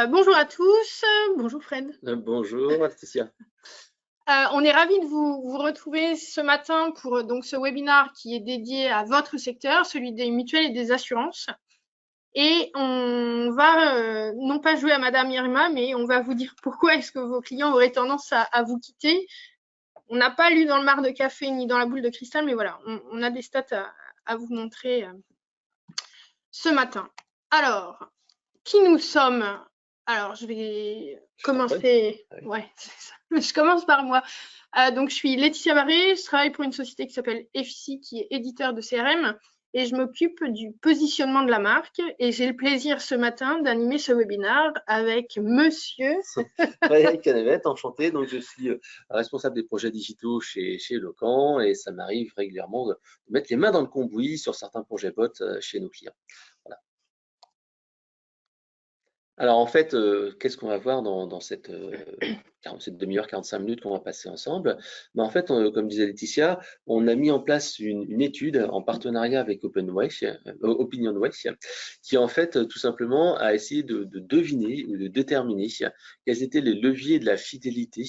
Bonjour à tous, bonjour Fred. Bonjour Laetitia. On est ravis de vous retrouver ce matin pour donc ce webinaire qui est dédié à votre secteur, celui des mutuelles et des assurances. Et on va non pas jouer à Madame Irma, mais on va vous dire pourquoi est-ce que vos clients auraient tendance à vous quitter. On n'a pas lu dans le mar de café ni dans la boule de cristal, mais voilà, on a des stats à vous montrer ce matin. Alors, qui nous sommes? Alors, je vais commencer. Ouais, c'est ça. Je commence par moi. Donc, je suis Laetitia Barré. Je travaille pour une société qui s'appelle FICI, qui est éditeur de CRM, et je m'occupe du positionnement de la marque. Et j'ai le plaisir ce matin d'animer ce webinaire avec monsieur. Frédéric Canavette, enchanté. Donc, je suis responsable des projets digitaux chez Eloquent et ça m'arrive régulièrement de mettre les mains dans le cambouis sur certains projets bots chez nos clients. Voilà. Alors en fait, qu'est-ce qu'on va voir dans cette demi-heure, 45 minutes qu'on va passer ensemble? En fait, comme disait Laetitia, on a mis en place une étude en partenariat avec Opinionway, qui en fait tout simplement a essayé de deviner ou de déterminer quels étaient les leviers de la fidélité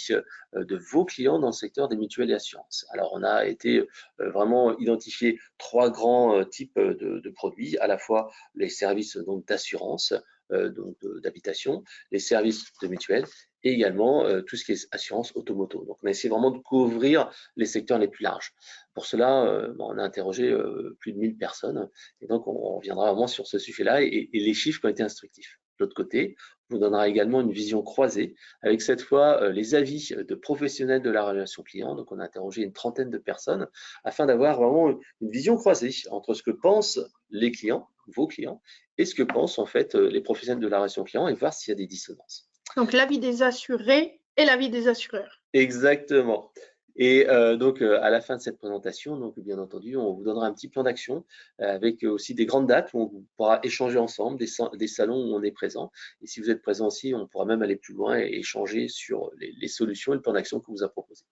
de vos clients dans le secteur des mutuelles et assurances. Alors on a été vraiment identifié trois grands types de produits, à la fois les services donc d'assurance, donc d'habitation, les services de mutuelle et également tout ce qui est assurance automoto. Donc on a essayé vraiment de couvrir les secteurs les plus larges. Pour cela, on a interrogé plus de 1000 personnes et donc on reviendra vraiment sur ce sujet-là et les chiffres ont été instructifs. De l'autre côté, on vous donnera également une vision croisée avec cette fois les avis de professionnels de la relation client. Donc on a interrogé une trentaine de personnes afin d'avoir vraiment une vision croisée entre ce que pensent les clients, vos clients, et ce que pensent en fait les professionnels de la relation client et voir s'il y a des dissonances. Donc, l'avis des assurés et l'avis des assureurs. Exactement. Et donc, à la fin de cette présentation, donc bien entendu, on vous donnera un petit plan d'action avec aussi des grandes dates où on pourra échanger ensemble, des salons où on est présent. Et si vous êtes présent aussi, on pourra même aller plus loin et échanger sur les solutions et le plan d'action qu'on vous a proposé.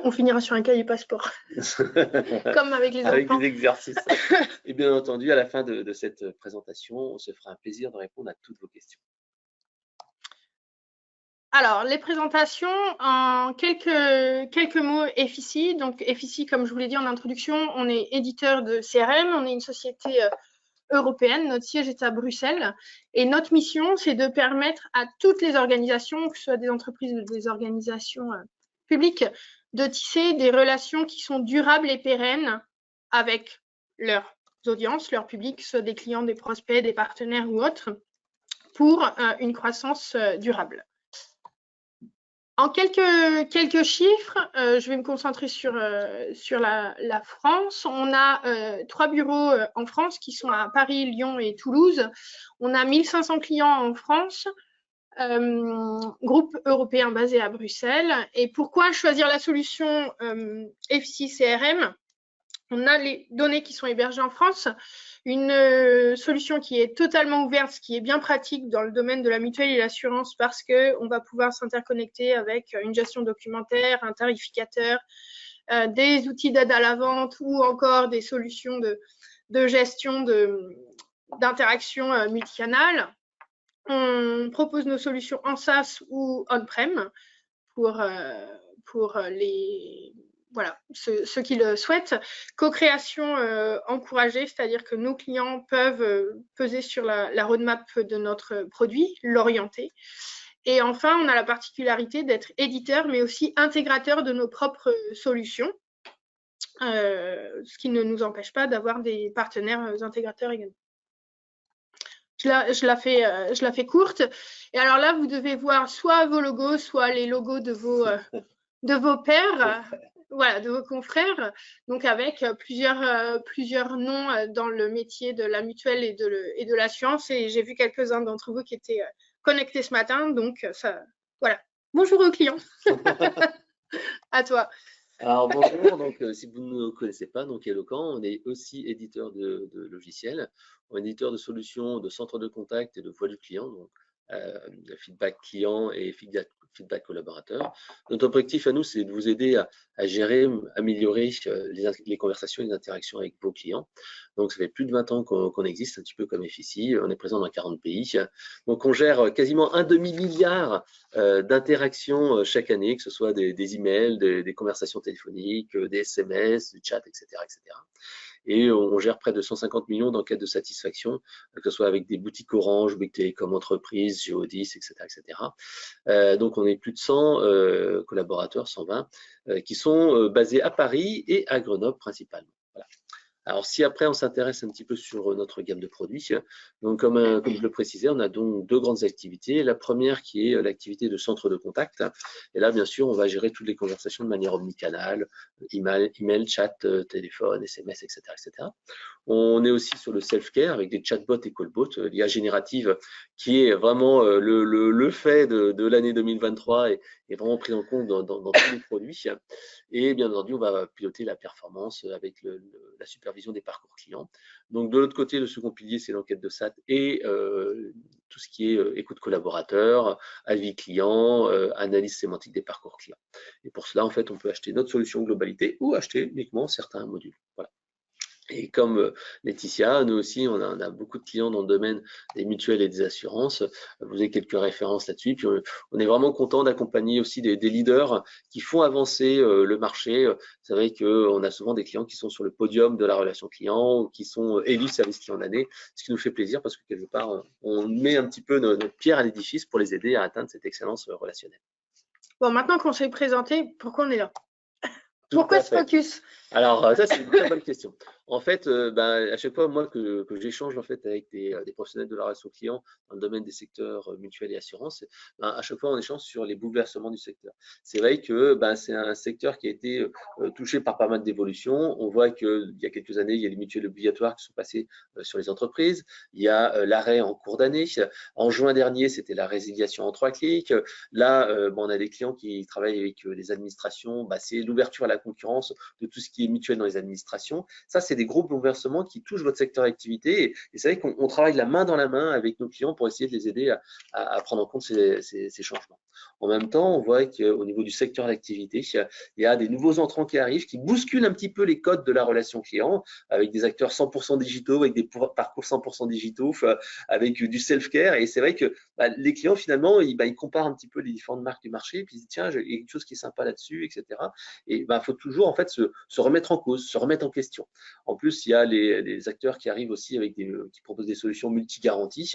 On finira sur un cahier passeport, comme avec les enfants. Avec des exercices. Et bien entendu, à la fin de cette présentation, on se fera un plaisir de répondre à toutes vos questions. Alors, les présentations, en quelques mots, FICI. Donc, FICI, comme je vous l'ai dit en introduction, on est éditeur de CRM, on est une société européenne, notre siège est à Bruxelles. Et notre mission, c'est de permettre à toutes les organisations, que ce soit des entreprises ou des organisations publiques, de tisser des relations qui sont durables et pérennes avec leurs audiences, leur public, soit des clients, des prospects, des partenaires ou autres, pour une croissance durable. En quelques chiffres, je vais me concentrer sur la France. On a 3 bureaux en France qui sont à Paris, Lyon et Toulouse. On a 1500 clients en France, groupe européen basé à Bruxelles. Et pourquoi choisir la solution FICI CRM? On a les données qui sont hébergées en France, une solution qui est totalement ouverte, ce qui est bien pratique dans le domaine de la mutuelle et l'assurance parce qu'on va pouvoir s'interconnecter avec une gestion documentaire, un tarificateur, des outils d'aide à la vente ou encore des solutions de gestion d'interaction multicanal. On propose nos solutions en SaaS ou on-prem pour ceux qui le souhaitent. Co-création encouragée, c'est-à-dire que nos clients peuvent peser sur la roadmap de notre produit, l'orienter. Et enfin, on a la particularité d'être éditeur, mais aussi intégrateur de nos propres solutions, ce qui ne nous empêche pas d'avoir des partenaires intégrateurs également. Je la fais courte. Et alors là, vous devez voir soit vos logos, soit les logos de vos pairs, voilà, de vos confrères, donc avec plusieurs noms dans le métier de la mutuelle et de l'assurance. Et j'ai vu quelques-uns d'entre vous qui étaient connectés ce matin, donc ça, voilà. Bonjour aux clients. À toi. Alors bonjour, donc si vous ne nous connaissez pas, donc Eloquent, on est aussi éditeur de logiciels, on est éditeur de solutions de centres de contact et de voix du client, donc feedback client et feedback collaborateur. Notre objectif à nous, c'est de vous aider à gérer, améliorer les conversations et les interactions avec vos clients. Donc, ça fait plus de 20 ans qu'on existe, un petit peu comme FICI. On est présent dans 40 pays. Donc, on gère quasiment un demi-milliard d'interactions chaque année, que ce soit des emails, des conversations téléphoniques, des SMS, du chat, etc., etc. Et on gère près de 150 millions d'enquêtes de satisfaction, que ce soit avec des boutiques Orange, Bouygues Télécom Entreprises, Géodis, etc., etc. Donc, on est plus de 100 collaborateurs, 120, qui sont basés à Paris et à Grenoble principalement. Voilà. Alors, si après on s'intéresse un petit peu sur notre gamme de produits, donc comme je le précisais, on a donc deux grandes activités. La première qui est l'activité de centre de contact. Et là, bien sûr, on va gérer toutes les conversations de manière omnicanale, email, chat, téléphone, SMS, etc., etc. On est aussi sur le self-care avec des chatbots et callbots, l'IA générative qui est vraiment le fait de l'année 2023 et est vraiment pris en compte dans tous les produits. Et bien entendu, on va piloter la performance avec la supervision des parcours clients. Donc de l'autre côté, le second pilier, c'est l'enquête de SAT et tout ce qui est écoute collaborateur, avis client, analyse sémantique des parcours clients. Et pour cela, en fait, on peut acheter notre solution globalité ou acheter uniquement certains modules. Voilà. Et comme Laetitia, nous aussi, on a beaucoup de clients dans le domaine des mutuelles et des assurances. Vous avez quelques références là-dessus. Puis on est vraiment content d'accompagner aussi des leaders qui font avancer le marché. C'est vrai qu'on a souvent des clients qui sont sur le podium de la relation client ou qui sont élus service client d'année, ce qui nous fait plaisir parce que quelque part, on met un petit peu notre pierre à l'édifice pour les aider à atteindre cette excellence relationnelle. Bon, maintenant qu'on s'est présenté, pourquoi on est là? Pourquoi ce focus? Alors, ça, c'est une très bonne question. En fait, à chaque fois, moi, que j'échange en fait, avec des professionnels de la relation client dans le domaine des secteurs mutuels et assurances, à chaque fois, on échange sur les bouleversements du secteur. C'est vrai que c'est un secteur qui a été touché par pas mal d'évolutions. On voit qu'il y a quelques années, il y a les mutuelles obligatoires qui sont passées sur les entreprises. Il y a l'arrêt en cours d'année. En juin dernier, c'était la résiliation en 3 clics. Là, on a des clients qui travaillent avec des administrations. C'est l'ouverture à la concurrence de tout ce qui est mutuel dans les administrations. Ça, c'est des gros bouleversements qui touchent votre secteur d'activité. Et c'est vrai qu'on travaille la main dans la main avec nos clients pour essayer de les aider à prendre en compte ces changements. En même temps, on voit qu'au niveau du secteur d'activité, il y a des nouveaux entrants qui arrivent, qui bousculent un petit peu les codes de la relation client, avec des acteurs 100% digitaux, avec des parcours 100% digitaux, avec du self-care. Et c'est vrai que les clients, finalement, ils comparent un petit peu les différentes marques du marché, et puis ils disent, tiens, il y a quelque chose qui est sympa là-dessus, etc. Et il faut toujours en fait se remettre en cause, se remettre en question. En plus, il y a les acteurs qui arrivent aussi avec qui proposent des solutions multi-garanties,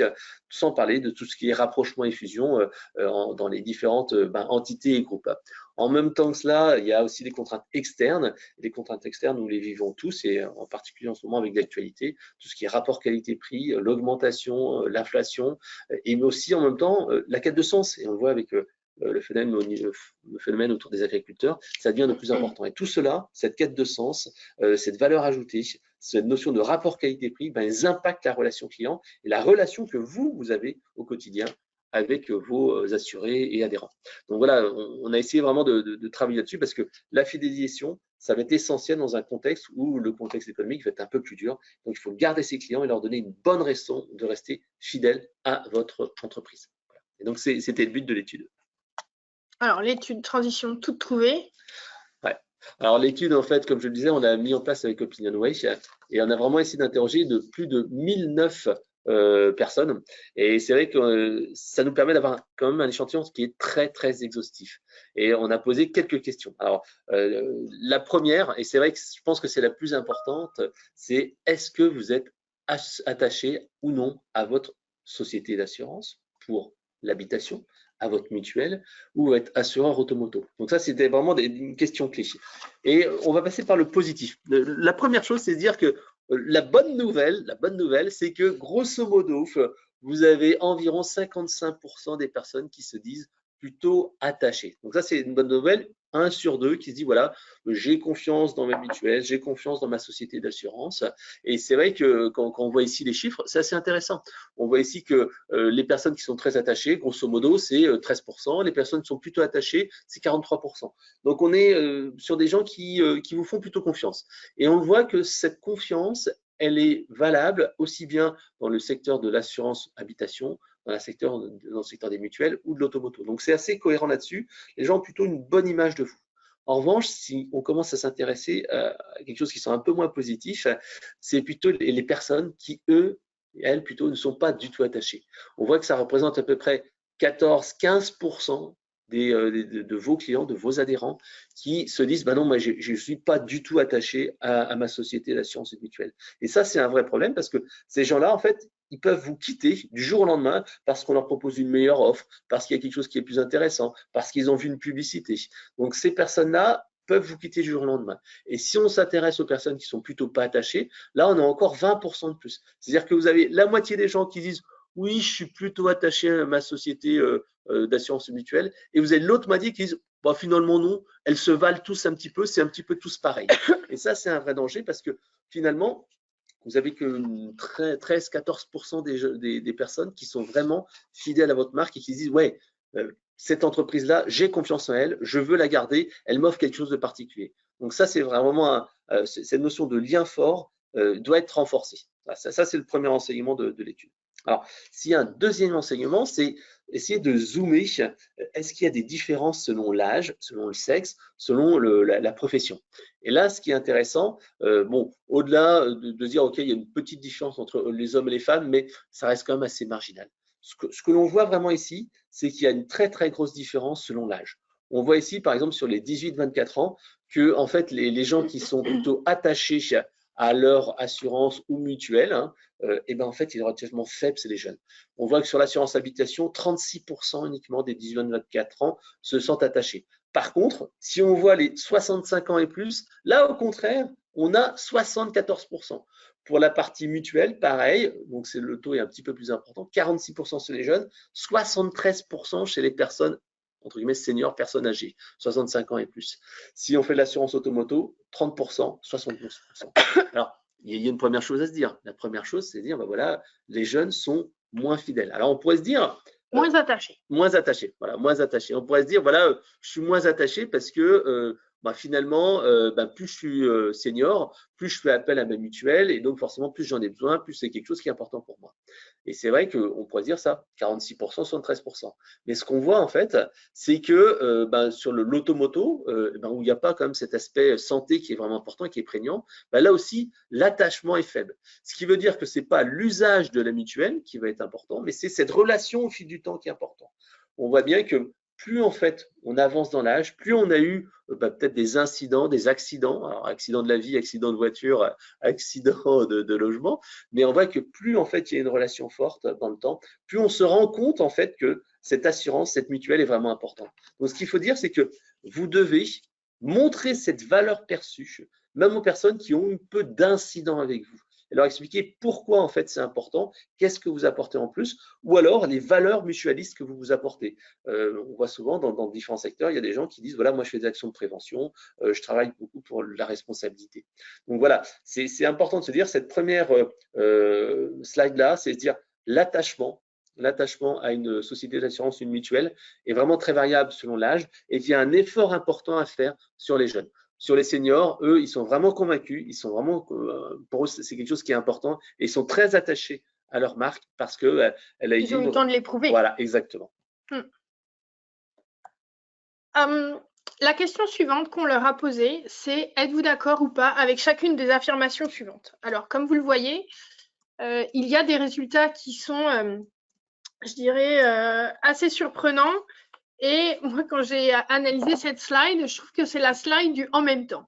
sans parler de tout ce qui est rapprochement et fusion dans les différentes entités et groupes. En même temps que cela, il y a aussi des contraintes externes. Et les contraintes externes, nous les vivons tous, et en particulier en ce moment avec l'actualité, tout ce qui est rapport qualité-prix, l'augmentation, l'inflation, et mais aussi en même temps la quête de sens. Et on le voit avec le phénomène autour des agriculteurs, ça devient de plus important. Et tout cela, cette quête de sens, cette valeur ajoutée, cette notion de rapport qualité-prix, ils impactent la relation client et la relation que vous avez au quotidien avec vos assurés et adhérents. Donc voilà, on a essayé vraiment de travailler là-dessus parce que la fidélisation, ça va être essentiel dans un contexte où le contexte économique va être un peu plus dur. Donc il faut garder ses clients et leur donner une bonne raison de rester fidèles à votre entreprise. Voilà. Et donc c'était le but de l'étude. Alors, l'étude transition toute trouvée. Ouais. Alors, l'étude, en fait, comme je le disais, on l'a mis en place avec OpinionWay et on a vraiment essayé d'interroger de plus de 1009 personnes. Et c'est vrai que ça nous permet d'avoir quand même un échantillon qui est très, très exhaustif. Et on a posé quelques questions. Alors, la première, et c'est vrai que je pense que c'est la plus importante, c'est est-ce que vous êtes attaché ou non à votre société d'assurance pour l'habitation, à votre mutuelle ou être assureur automoto. Donc ça, c'était vraiment une question clé. Et on va passer par le positif. La première chose, c'est de dire que la bonne nouvelle, c'est que grosso modo, vous avez environ 55% des personnes qui se disent plutôt attachées. Donc ça, c'est une bonne nouvelle. 1 sur 2 qui se dit voilà, j'ai confiance dans mes mutuelles, j'ai confiance dans ma société d'assurance. Et c'est vrai que quand on voit ici les chiffres, c'est assez intéressant. On voit ici que les personnes qui sont très attachées, grosso modo, c'est 13%. Les personnes qui sont plutôt attachées, c'est 43%. Donc on est sur des gens qui vous font plutôt confiance. Et on voit que cette confiance, elle est valable aussi bien dans le secteur de l'assurance habitation dans le secteur des mutuelles ou de l'automoto. Donc, c'est assez cohérent là-dessus. Les gens ont plutôt une bonne image de vous. En revanche, si on commence à s'intéresser à quelque chose qui sont un peu moins positif, c'est plutôt les personnes qui, eux, elles, plutôt, ne sont pas du tout attachées. On voit que ça représente à peu près 14-15% de vos clients, de vos adhérents, qui se disent bah non, moi je ne suis pas du tout attaché à ma société d'assurance mutuelle. Et ça, c'est un vrai problème parce que ces gens-là, en fait, ils peuvent vous quitter du jour au lendemain parce qu'on leur propose une meilleure offre, parce qu'il y a quelque chose qui est plus intéressant, parce qu'ils ont vu une publicité. Donc ces personnes-là peuvent vous quitter du jour au lendemain. Et si on s'intéresse aux personnes qui sont plutôt pas attachées, là on a encore 20% de plus. C'est-à-dire que vous avez la moitié des gens qui disent oui, je suis plutôt attaché à ma société d'assurance mutuelle, et vous avez l'autre moitié qui disent bah, finalement non, elles se valent tous un petit peu, c'est un petit peu tous pareil. Et ça, c'est un vrai danger parce que finalement, vous avez que 13-14% des personnes qui sont vraiment fidèles à votre marque et qui disent ouais, cette entreprise-là, j'ai confiance en elle, je veux la garder, elle m'offre quelque chose de particulier. Donc ça, c'est vraiment cette notion de lien fort doit être renforcée. Ça c'est le premier enseignement de l'étude. Alors, s'il y a un deuxième enseignement, c'est essayer de zoomer. Est-ce qu'il y a des différences selon l'âge, selon le sexe, selon la profession? Et là, ce qui est intéressant, bon, au-delà de dire, OK, il y a une petite différence entre les hommes et les femmes, mais ça reste quand même assez marginal. Ce que l'on voit vraiment ici, c'est qu'il y a une très, très grosse différence selon l'âge. On voit ici, par exemple, sur les 18-24 ans, que en fait, les gens qui sont plutôt attachés à leur assurance ou mutuelle, et ben en fait, il est relativement faible, c'est les jeunes. On voit que sur l'assurance habitation, 36% uniquement des 18-24 ans se sentent attachés. Par contre, si on voit les 65 ans et plus, là, au contraire, on a 74%. Pour la partie mutuelle, pareil, donc le taux est un petit peu plus important, 46% chez les jeunes, 73% chez les personnes entre guillemets seniors, personnes âgées, 65 ans et plus. Si on fait de l'assurance automoto, 30%, 72%. Alors, il y a une première chose à se dire. La première chose, c'est de dire, ben voilà, les jeunes sont moins fidèles. Alors, on pourrait se dire… moins attachés. Moins attachés, voilà, moins attachés. On pourrait se dire, voilà, je suis moins attaché parce que finalement, plus je suis senior, plus je fais appel à ma mutuelle et donc forcément, plus j'en ai besoin, plus c'est quelque chose qui est important pour moi. Et c'est vrai qu'on pourrait dire ça, 46%, 73%. Mais ce qu'on voit en fait, c'est que sur l'automoto, où il n'y a pas quand même cet aspect santé qui est vraiment important et qui est prégnant, là aussi, l'attachement est faible. Ce qui veut dire que ce n'est pas l'usage de la mutuelle qui va être important, mais c'est cette relation au fil du temps qui est important. On voit bien que plus en fait on avance dans l'âge, plus on a eu peut-être des incidents, des accidents, alors accident de la vie, accident de voiture, accident de logement, mais on voit que plus en fait il y a une relation forte dans le temps, plus on se rend compte en fait que cette assurance, cette mutuelle est vraiment importante. Donc ce qu'il faut dire, c'est que vous devez montrer cette valeur perçue, même aux personnes qui ont eu peu d'incidents avec vous. Et leur expliquer pourquoi en fait c'est important, qu'est-ce que vous apportez en plus, ou alors les valeurs mutualistes que vous vous apportez. On voit souvent dans différents secteurs, il y a des gens qui disent voilà, moi je fais des actions de prévention, je travaille beaucoup pour la responsabilité. Donc voilà, c'est important de se dire cette première slide là, c'est de dire l'attachement à une société d'assurance, une mutuelle, est vraiment très variable selon l'âge et il y a un effort important à faire sur les jeunes. Sur les seniors, eux, ils sont vraiment convaincus, ils sont vraiment, pour eux, c'est quelque chose qui est important et ils sont très attachés à leur marque parce que elle a été… Ils ont eu le temps de l'éprouver. Voilà, exactement. La question suivante qu'on leur a posée, c'est êtes-vous d'accord ou pas avec chacune des affirmations suivantes? Alors, comme vous le voyez, il y a des résultats qui sont, je dirais, assez surprenants. Et moi, quand j'ai analysé cette slide, je trouve que c'est la slide du en même temps.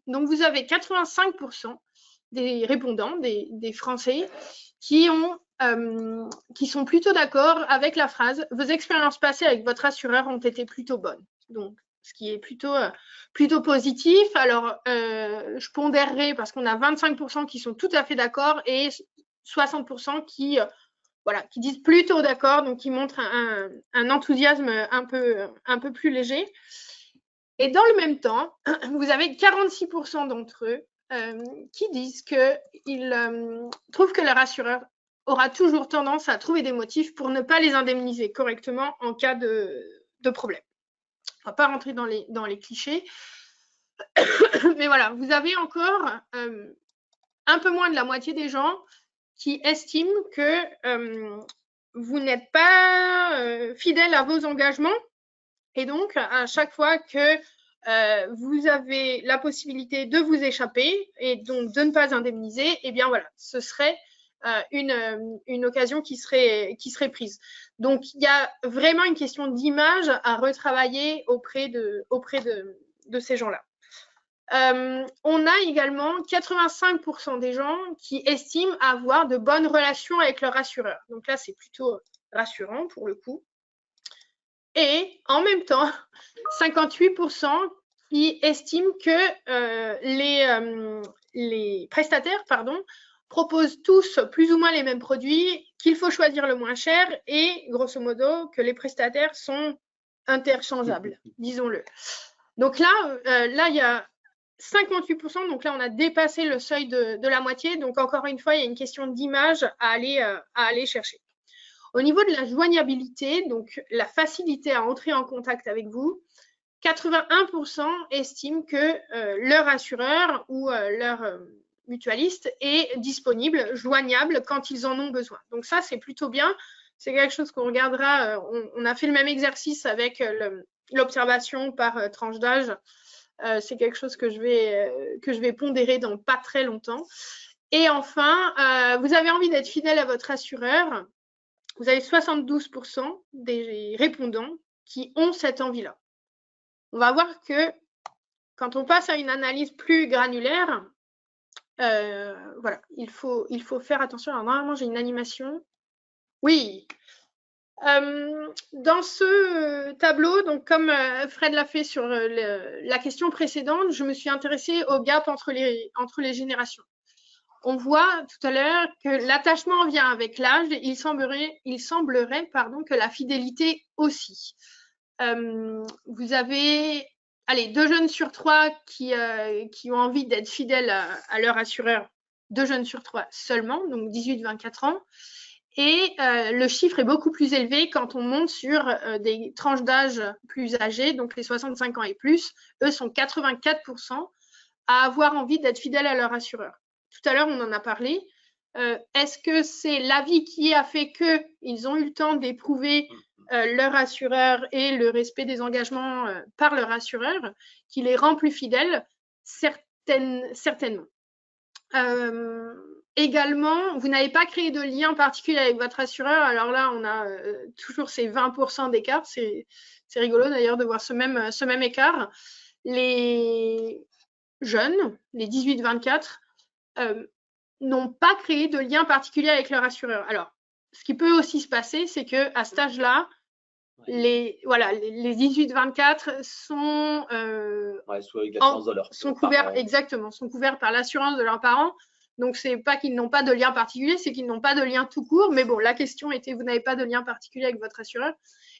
Donc, vous avez 85% des répondants, des Français, qui sont plutôt d'accord avec la phrase « Vos expériences passées avec votre assureur ont été plutôt bonnes ». Donc, ce qui est plutôt positif. Alors, je pondérerai parce qu'on a 25% qui sont tout à fait d'accord et 60% qui disent plutôt d'accord, donc qui montrent un enthousiasme un peu plus léger. Et dans le même temps, vous avez 46% d'entre eux qui disent qu'ils trouvent que leur assureur aura toujours tendance à trouver des motifs pour ne pas les indemniser correctement en cas de problème. On ne va pas rentrer dans les clichés. Mais voilà, vous avez encore un peu moins de la moitié des gens qui estiment que vous n'êtes pas fidèle à vos engagements. Et donc, à chaque fois que vous avez la possibilité de vous échapper et donc de ne pas indemniser, eh bien voilà, ce serait une occasion qui serait prise. Donc, il y a vraiment une question d'image à retravailler auprès de ces gens-là. On a également 85% des gens qui estiment avoir de bonnes relations avec leur assureur. Donc là, c'est plutôt rassurant pour le coup. Et en même temps, 58% qui estiment que les prestataires proposent tous plus ou moins les mêmes produits, qu'il faut choisir le moins cher et grosso modo que les prestataires sont interchangeables, disons-le. Donc là, il y a 58%, donc là on a dépassé le seuil de la moitié, donc encore une fois il y a une question d'image à aller chercher. Au niveau de la joignabilité, donc la facilité à entrer en contact avec vous, 81% estiment que leur assureur ou leur mutualiste est disponible, joignable quand ils en ont besoin. Donc ça, c'est plutôt bien. C'est quelque chose qu'on regardera. On a fait le même exercice avec l'observation par tranche d'âge. C'est quelque chose que je vais pondérer dans pas très longtemps. Et enfin, vous avez envie d'être fidèle à votre assureur. Vous avez 72% des répondants qui ont cette envie-là. On va voir que quand on passe à une analyse plus granulaire, voilà, il faut faire attention. Alors, normalement, j'ai une animation. Oui. Dans ce tableau, donc comme Fred l'a fait sur la question précédente, je me suis intéressée au gap entre les générations. On voit tout à l'heure que l'attachement vient avec l'âge. Il semblerait que la fidélité aussi. Vous avez 2 jeunes sur 3 qui ont envie d'être fidèles à leur assureur. 2 jeunes sur 3 seulement, donc 18-24 ans. Et le chiffre est beaucoup plus élevé quand on monte sur des tranches d'âge plus âgées, donc les 65 ans et plus. Eux sont 84% à avoir envie d'être fidèles à leur assureur. Tout à l'heure, on en a parlé. Est-ce que c'est l'avis qui a fait qu'ils ont eu le temps d'éprouver leur assureur et le respect des engagements par leur assureur qui les rend plus fidèles? Certainement. Également, vous n'avez pas créé de lien particulier avec votre assureur. Alors là, on a toujours ces 20% d'écart. C'est rigolo d'ailleurs de voir ce même écart. Les jeunes, les 18-24, n'ont pas créé de lien particulier avec leur assureur. Alors, ce qui peut aussi se passer, c'est qu'à cet âge-là, les 18-24 sont couverts, exactement, sont couverts par l'assurance de leurs parents. Donc, c'est pas qu'ils n'ont pas de lien particulier, c'est qu'ils n'ont pas de lien tout court. Mais bon, la question était, vous n'avez pas de lien particulier avec votre assureur.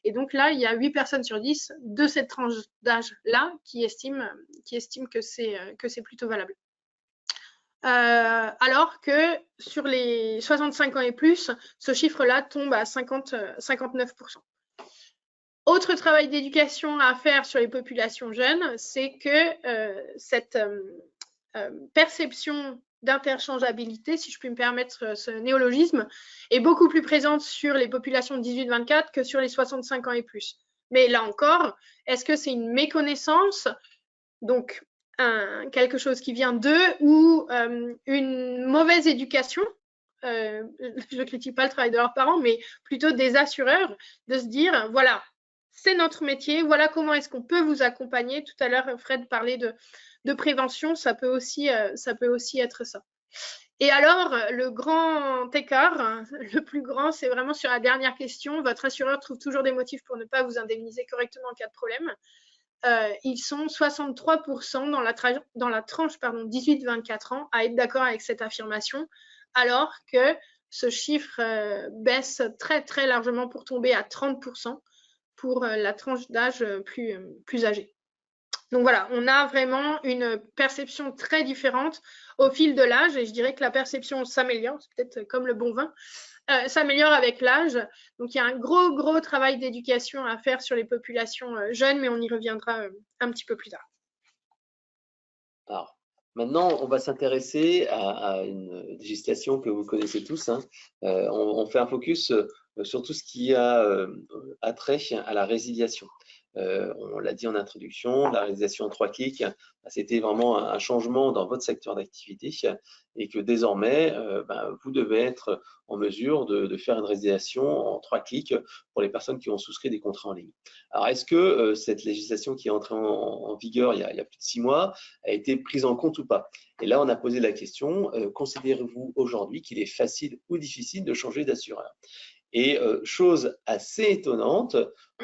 Et donc là, il y a 8 personnes sur 10 de cette tranche d'âge-là qui estiment que c'est plutôt valable. Alors que sur les 65 ans et plus, ce chiffre-là tombe à 59%. Autre travail d'éducation à faire sur les populations jeunes, c'est que cette perception d'interchangeabilité, si je puis me permettre ce néologisme, est beaucoup plus présente sur les populations de 18-24 que sur les 65 ans et plus. Mais là encore, est-ce que c'est une méconnaissance, donc quelque chose qui vient d'eux, ou une mauvaise éducation? Je ne critique pas le travail de leurs parents, mais plutôt des assureurs, de se dire, voilà, c'est notre métier, voilà comment est-ce qu'on peut vous accompagner. Tout à l'heure, Fred parlait de prévention, ça peut aussi être ça. Et alors, le grand écart, le plus grand, c'est vraiment sur la dernière question. Votre assureur trouve toujours des motifs pour ne pas vous indemniser correctement en cas de problème. Ils sont 63% dans la tranche 18-24 ans à être d'accord avec cette affirmation, alors que ce chiffre baisse très très largement pour tomber à 30% pour la tranche d'âge plus âgée. Donc voilà, on a vraiment une perception très différente au fil de l'âge, et je dirais que la perception s'améliore, c'est peut-être comme le bon vin, s'améliore avec l'âge. Donc il y a un gros travail d'éducation à faire sur les populations jeunes, mais on y reviendra un petit peu plus tard. Alors, maintenant, on va s'intéresser à une législation que vous connaissez tous. On fait un focus sur tout ce qui a trait à la résiliation. On l'a dit en introduction, la résiliation en 3 clics, c'était vraiment un changement dans votre secteur d'activité et que désormais, vous devez être en mesure de faire une résiliation en 3 clics pour les personnes qui ont souscrit des contrats en ligne. Alors, est-ce que cette législation qui est entrée en vigueur il y a plus de 6 mois a été prise en compte ou pas? Et là, on a posé la question, considérez-vous aujourd'hui qu'il est facile ou difficile de changer d'assureur? Et chose assez étonnante,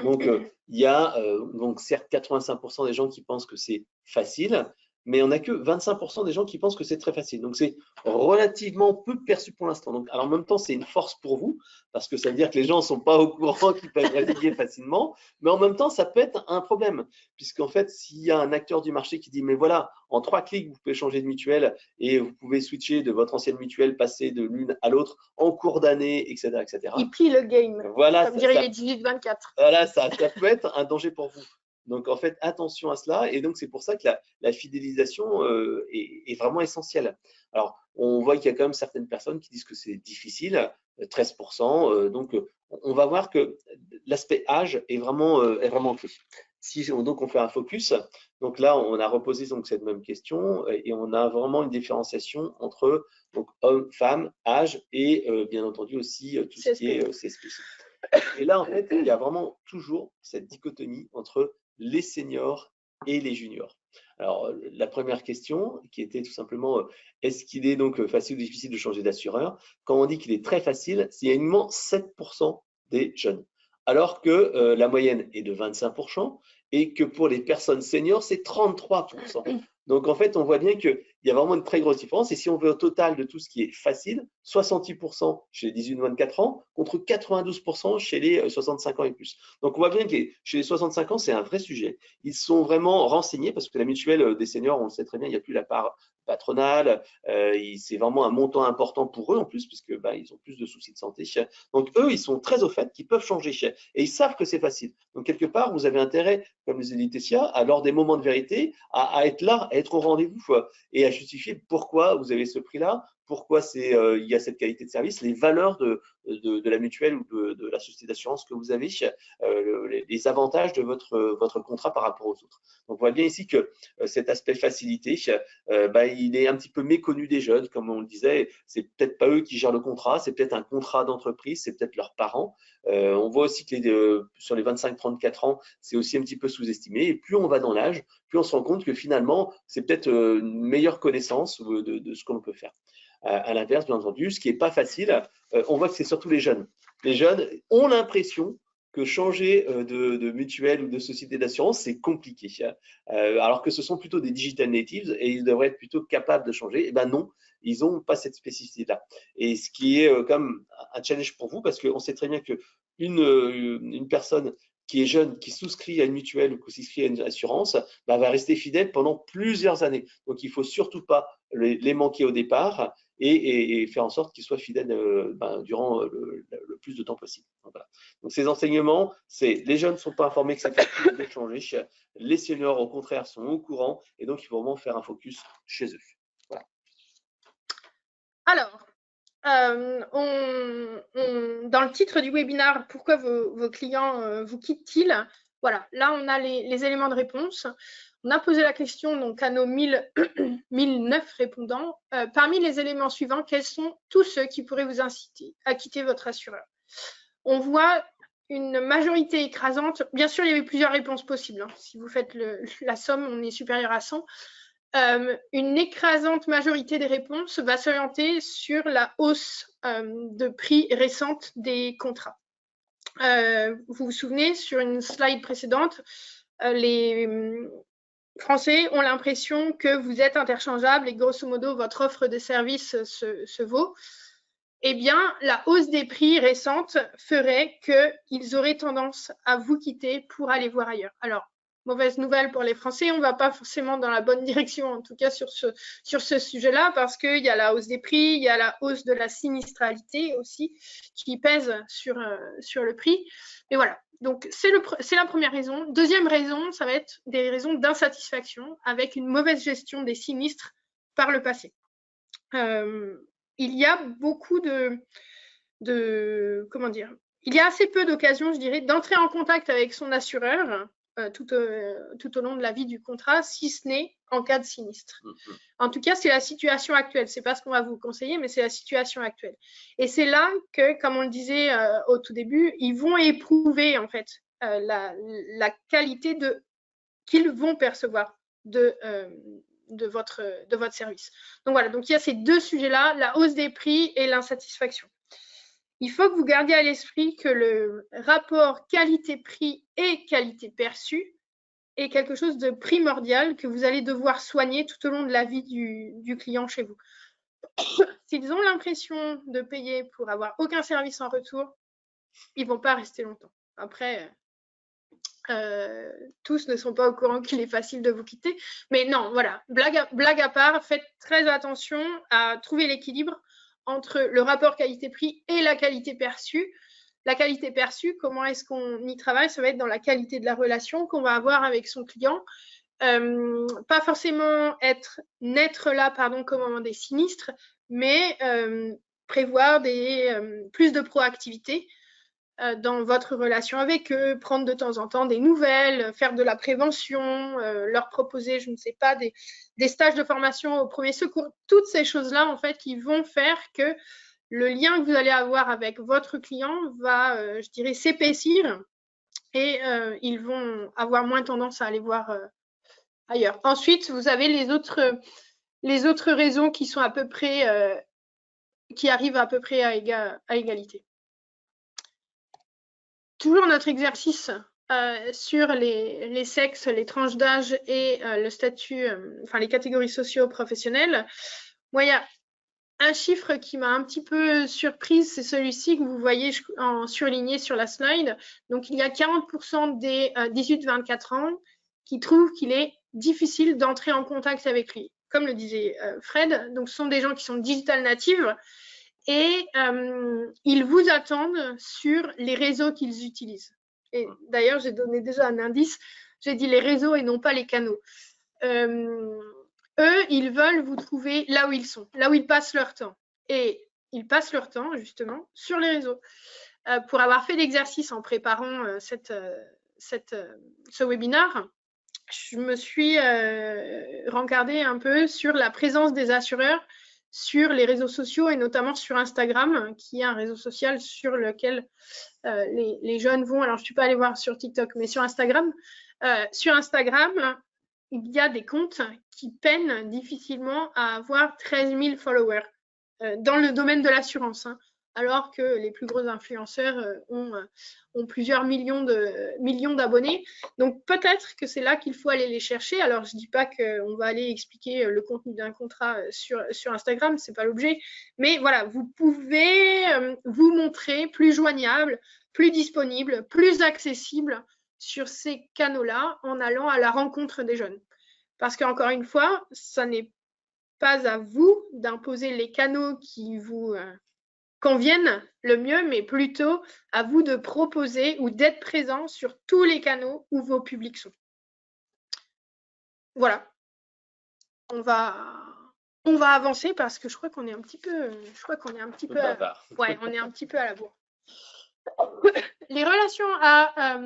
donc il y a donc certes 85% des gens qui pensent que c'est facile, mais on n'a que 25% des gens qui pensent que c'est très facile. Donc c'est relativement peu perçu pour l'instant. Donc alors en même temps c'est une force pour vous parce que ça veut dire que les gens ne sont pas au courant qu'ils peuvent résilier facilement, mais en même temps ça peut être un problème puisqu'en fait s'il y a un acteur du marché qui dit mais voilà en 3 clics vous pouvez changer de mutuelle et vous pouvez switcher de votre ancienne mutuelle, passer de l'une à l'autre en cours d'année, etc., etc. Il plie le game, voilà, comme dirait les 18-24. Voilà, ça peut être un danger pour vous. Donc en fait, attention à cela. Et donc c'est pour ça que la fidélisation est vraiment essentielle. Alors on voit qu'il y a quand même certaines personnes qui disent que c'est difficile, 13%. Donc on va voir que l'aspect âge est vraiment clé. Si donc on fait un focus, donc là on a reposé donc cette même question et on a vraiment une différenciation entre donc homme, femme, âge et bien entendu aussi tout ce qui est CSP. Et là, en fait, il y a vraiment toujours cette dichotomie entre les seniors et les juniors. Alors, la première question, qui était tout simplement, est-ce qu'il est donc facile ou difficile de changer d'assureur? Quand on dit qu'il est très facile, c'est uniquement 7% des jeunes. Alors que la moyenne est de 25% et que pour les personnes seniors, c'est 33%. Donc, en fait, on voit bien qu'il y a vraiment une très grosse différence. Et si on veut au total de tout ce qui est facile, 68% chez les 18-24 ans contre 92% chez les 65 ans et plus. Donc, on voit bien que chez les 65 ans, c'est un vrai sujet. Ils sont vraiment renseignés parce que la mutuelle des seniors, on le sait très bien, il n'y a plus la part patronale. C'est vraiment un montant important pour eux en plus, puisque ils ont plus de soucis de santé. Donc, eux, ils sont très au fait qu'ils peuvent changer et ils savent que c'est facile. Donc, quelque part, vous avez intérêt, comme les Tessia, lors des moments de vérité, à être là, à être au rendez-vous et à justifier pourquoi vous avez ce prix-là, pourquoi il y a cette qualité de service, les valeurs de la mutuelle ou de la société d'assurance que vous avez, les avantages de votre contrat par rapport aux autres. Donc, on voit bien ici que cet aspect facilité, il est un petit peu méconnu des jeunes, comme on le disait. C'est peut-être pas eux qui gèrent le contrat, c'est peut-être un contrat d'entreprise, c'est peut-être leurs parents. On voit aussi que sur les 25-34 ans, c'est aussi un petit peu sous-estimé. Et plus on va dans l'âge, plus on se rend compte que finalement, c'est peut-être une meilleure connaissance de ce qu'on peut faire. À l'inverse, bien entendu, ce qui n'est pas facile, on voit que c'est surtout les jeunes. Les jeunes ont l'impression que changer de mutuelle ou de société d'assurance, c'est compliqué. Alors que ce sont plutôt des digital natives et ils devraient être plutôt capables de changer. Eh bien non, ils n'ont pas cette spécificité-là. Et ce qui est comme un challenge pour vous, parce qu'on sait très bien qu'une personne qui est jeune, qui souscrit à une mutuelle ou qui souscrit à une assurance, va rester fidèle pendant plusieurs années. Donc, il ne faut surtout pas les manquer au départ et faire en sorte qu'ils soient fidèles durant le plus de temps possible. Donc, voilà. Donc, ces enseignements, les jeunes ne sont pas informés que c'est facile de changer. Les seniors, au contraire, sont au courant et donc il faut vraiment faire un focus chez eux. Voilà. Alors, dans le titre du webinaire, pourquoi vos clients vous quittent-ils? Voilà, là on a les éléments de réponse. On a posé la question donc à nos 1009 répondants. Parmi les éléments suivants, quels sont tous ceux qui pourraient vous inciter à quitter votre assureur? On voit une majorité écrasante. Bien sûr, il y avait plusieurs réponses possibles. Si vous faites la somme, on est supérieur à 100. Une écrasante majorité des réponses va s'orienter sur la hausse de prix récente des contrats. Vous vous souvenez, sur une slide précédente, les Français ont l'impression que vous êtes interchangeable et grosso modo, votre offre de service se vaut. Eh bien, la hausse des prix récente ferait qu'ils auraient tendance à vous quitter pour aller voir ailleurs. Alors, mauvaise nouvelle pour les Français, on ne va pas forcément dans la bonne direction, en tout cas sur ce sujet-là, parce qu'il y a la hausse des prix, il y a la hausse de la sinistralité aussi, qui pèse sur le prix. Mais voilà, donc c'est la première raison. Deuxième raison, ça va être des raisons d'insatisfaction avec une mauvaise gestion des sinistres par le passé. Il y a beaucoup de comment dire, il y a assez peu d'occasions, je dirais, d'entrer en contact avec son assureur tout au long de la vie du contrat, si ce n'est en cas de sinistre. En tout cas, c'est la situation actuelle. C'est pas ce qu'on va vous conseiller, mais c'est la situation actuelle. Et c'est là que, comme on le disait au tout début, ils vont éprouver en fait la qualité qu'ils vont percevoir de votre service. Donc voilà, donc il y a ces deux sujets-là, la hausse des prix et l'insatisfaction. Il faut que vous gardiez à l'esprit que le rapport qualité-prix et qualité perçue est quelque chose de primordial que vous allez devoir soigner tout au long de la vie du client chez vous. S'ils ont l'impression de payer pour avoir aucun service en retour, ils ne vont pas rester longtemps. Après, tous ne sont pas au courant qu'il est facile de vous quitter. Mais non, voilà, blague à part, faites très attention à trouver l'équilibre entre le rapport qualité-prix et la qualité perçue. La qualité perçue, comment est-ce qu'on y travaille? Ça va être dans la qualité de la relation qu'on va avoir avec son client. Pas forcément n'être là, qu'au moment des sinistres, mais prévoir plus de proactivité dans votre relation avec eux, prendre de temps en temps des nouvelles, faire de la prévention, leur proposer, je ne sais pas, des stages de formation au premier secours, toutes ces choses-là, en fait, qui vont faire que le lien que vous allez avoir avec votre client va, je dirais, s'épaissir et ils vont avoir moins tendance à aller voir ailleurs. Ensuite, vous avez les autres raisons qui sont à peu près, qui arrivent à peu près à égalité. Toujours notre exercice sur les sexes, les tranches d'âge et le statut, les catégories socio-professionnelles. Moi, il y a un chiffre qui m'a un petit peu surprise, c'est celui-ci que vous voyez en surligné sur la slide. Donc, il y a 40% des 18-24 ans qui trouvent qu'il est difficile d'entrer en contact avec lui. Comme le disait Fred, donc ce sont des gens qui sont digital natives et ils vous attendent sur les réseaux qu'ils utilisent. Et d'ailleurs, j'ai donné déjà un indice, j'ai dit les réseaux et non pas les canaux. Eux, ils veulent vous trouver là où ils sont, là où ils passent leur temps. Et ils passent leur temps, justement, sur les réseaux. Pour avoir fait l'exercice en préparant ce webinaire, je me suis rencardée un peu sur la présence des assureurs sur les réseaux sociaux et notamment sur Instagram, qui est un réseau social sur lequel les jeunes vont. Alors, je ne suis pas allée voir sur TikTok, mais sur Instagram. Sur Instagram, il y a des comptes qui peinent difficilement à avoir 13 000 followers dans le domaine de l'assurance, hein, alors que les plus gros influenceurs ont plusieurs millions d'abonnés. Donc peut-être que c'est là qu'il faut aller les chercher. Alors je ne dis pas qu'on va aller expliquer le contenu d'un contrat sur Instagram, ce n'est pas l'objet, mais voilà, vous pouvez vous montrer plus joignable, plus disponible, plus accessible sur ces canaux-là en allant à la rencontre des jeunes. Parce qu'encore une fois, ça n'est pas à vous d'imposer les canaux qui vous conviennent le mieux, mais plutôt à vous de proposer ou d'être présent sur tous les canaux où vos publics sont. Voilà. On va avancer parce que je crois qu'on est un petit peu, on est un petit peu à la bourre. Les relations à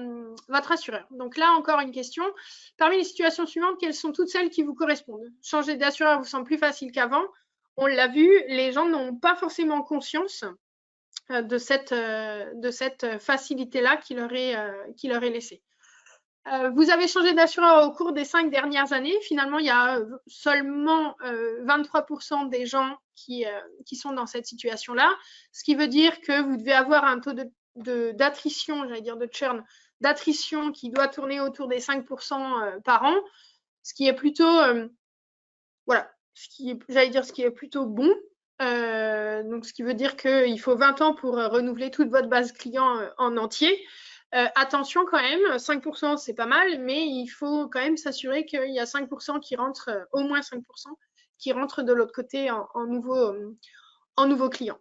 votre assureur. Donc là, encore une question. Parmi les situations suivantes, quelles sont toutes celles qui vous correspondent? Changer d'assureur vous semble plus facile qu'avant. On l'a vu, les gens n'ont pas forcément conscience de cette facilité-là qui leur est laissée. Vous avez changé d'assureur au cours des 5 dernières années. Finalement, il y a seulement 23% des gens qui sont dans cette situation-là, ce qui veut dire que vous devez avoir un taux d'attrition, j'allais dire de churn, d'attrition qui doit tourner autour des 5% par an, ce qui est plutôt, ce qui est plutôt bon. Donc, ce qui veut dire qu'il faut 20 ans pour renouveler toute votre base client en entier. Attention quand même, 5% c'est pas mal, mais il faut quand même s'assurer qu'il y a 5% qui rentrent, au moins 5% qui rentrent de l'autre côté en nouveaux clients.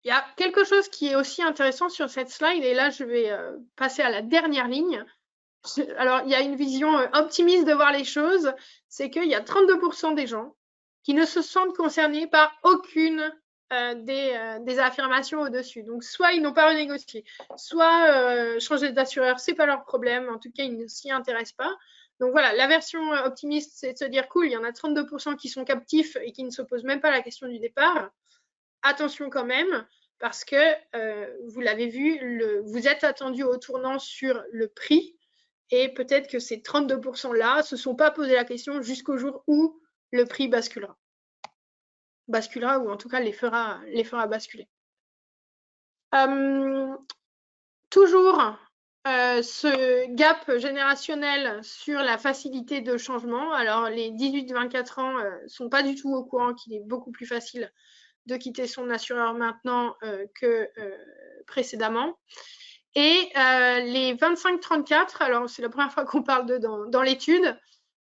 Il y a quelque chose qui est aussi intéressant sur cette slide, et là je vais passer à la dernière ligne. Alors il y a une vision optimiste de voir les choses, c'est qu'il y a 32% des gens qui ne se sentent concernés par aucune des affirmations au-dessus. Donc, soit ils n'ont pas renégocié, soit changer d'assureur, c'est pas leur problème. En tout cas, ils ne s'y intéressent pas. Donc voilà, la version optimiste, c'est de se dire cool, il y en a 32% qui sont captifs et qui ne se posent même pas la question du départ. Attention quand même, parce que vous l'avez vu, vous êtes attendu au tournant sur le prix et peut-être que ces 32%-là ne se sont pas posé la question jusqu'au jour où le prix basculera. Basculera ou en tout cas les fera basculer. Toujours ce gap générationnel sur la facilité de changement. Alors les 18-24 ans sont pas du tout au courant qu'il est beaucoup plus facile de quitter son assureur maintenant que précédemment. Et les 25-34, alors c'est la première fois qu'on parle d'eux dans l'étude,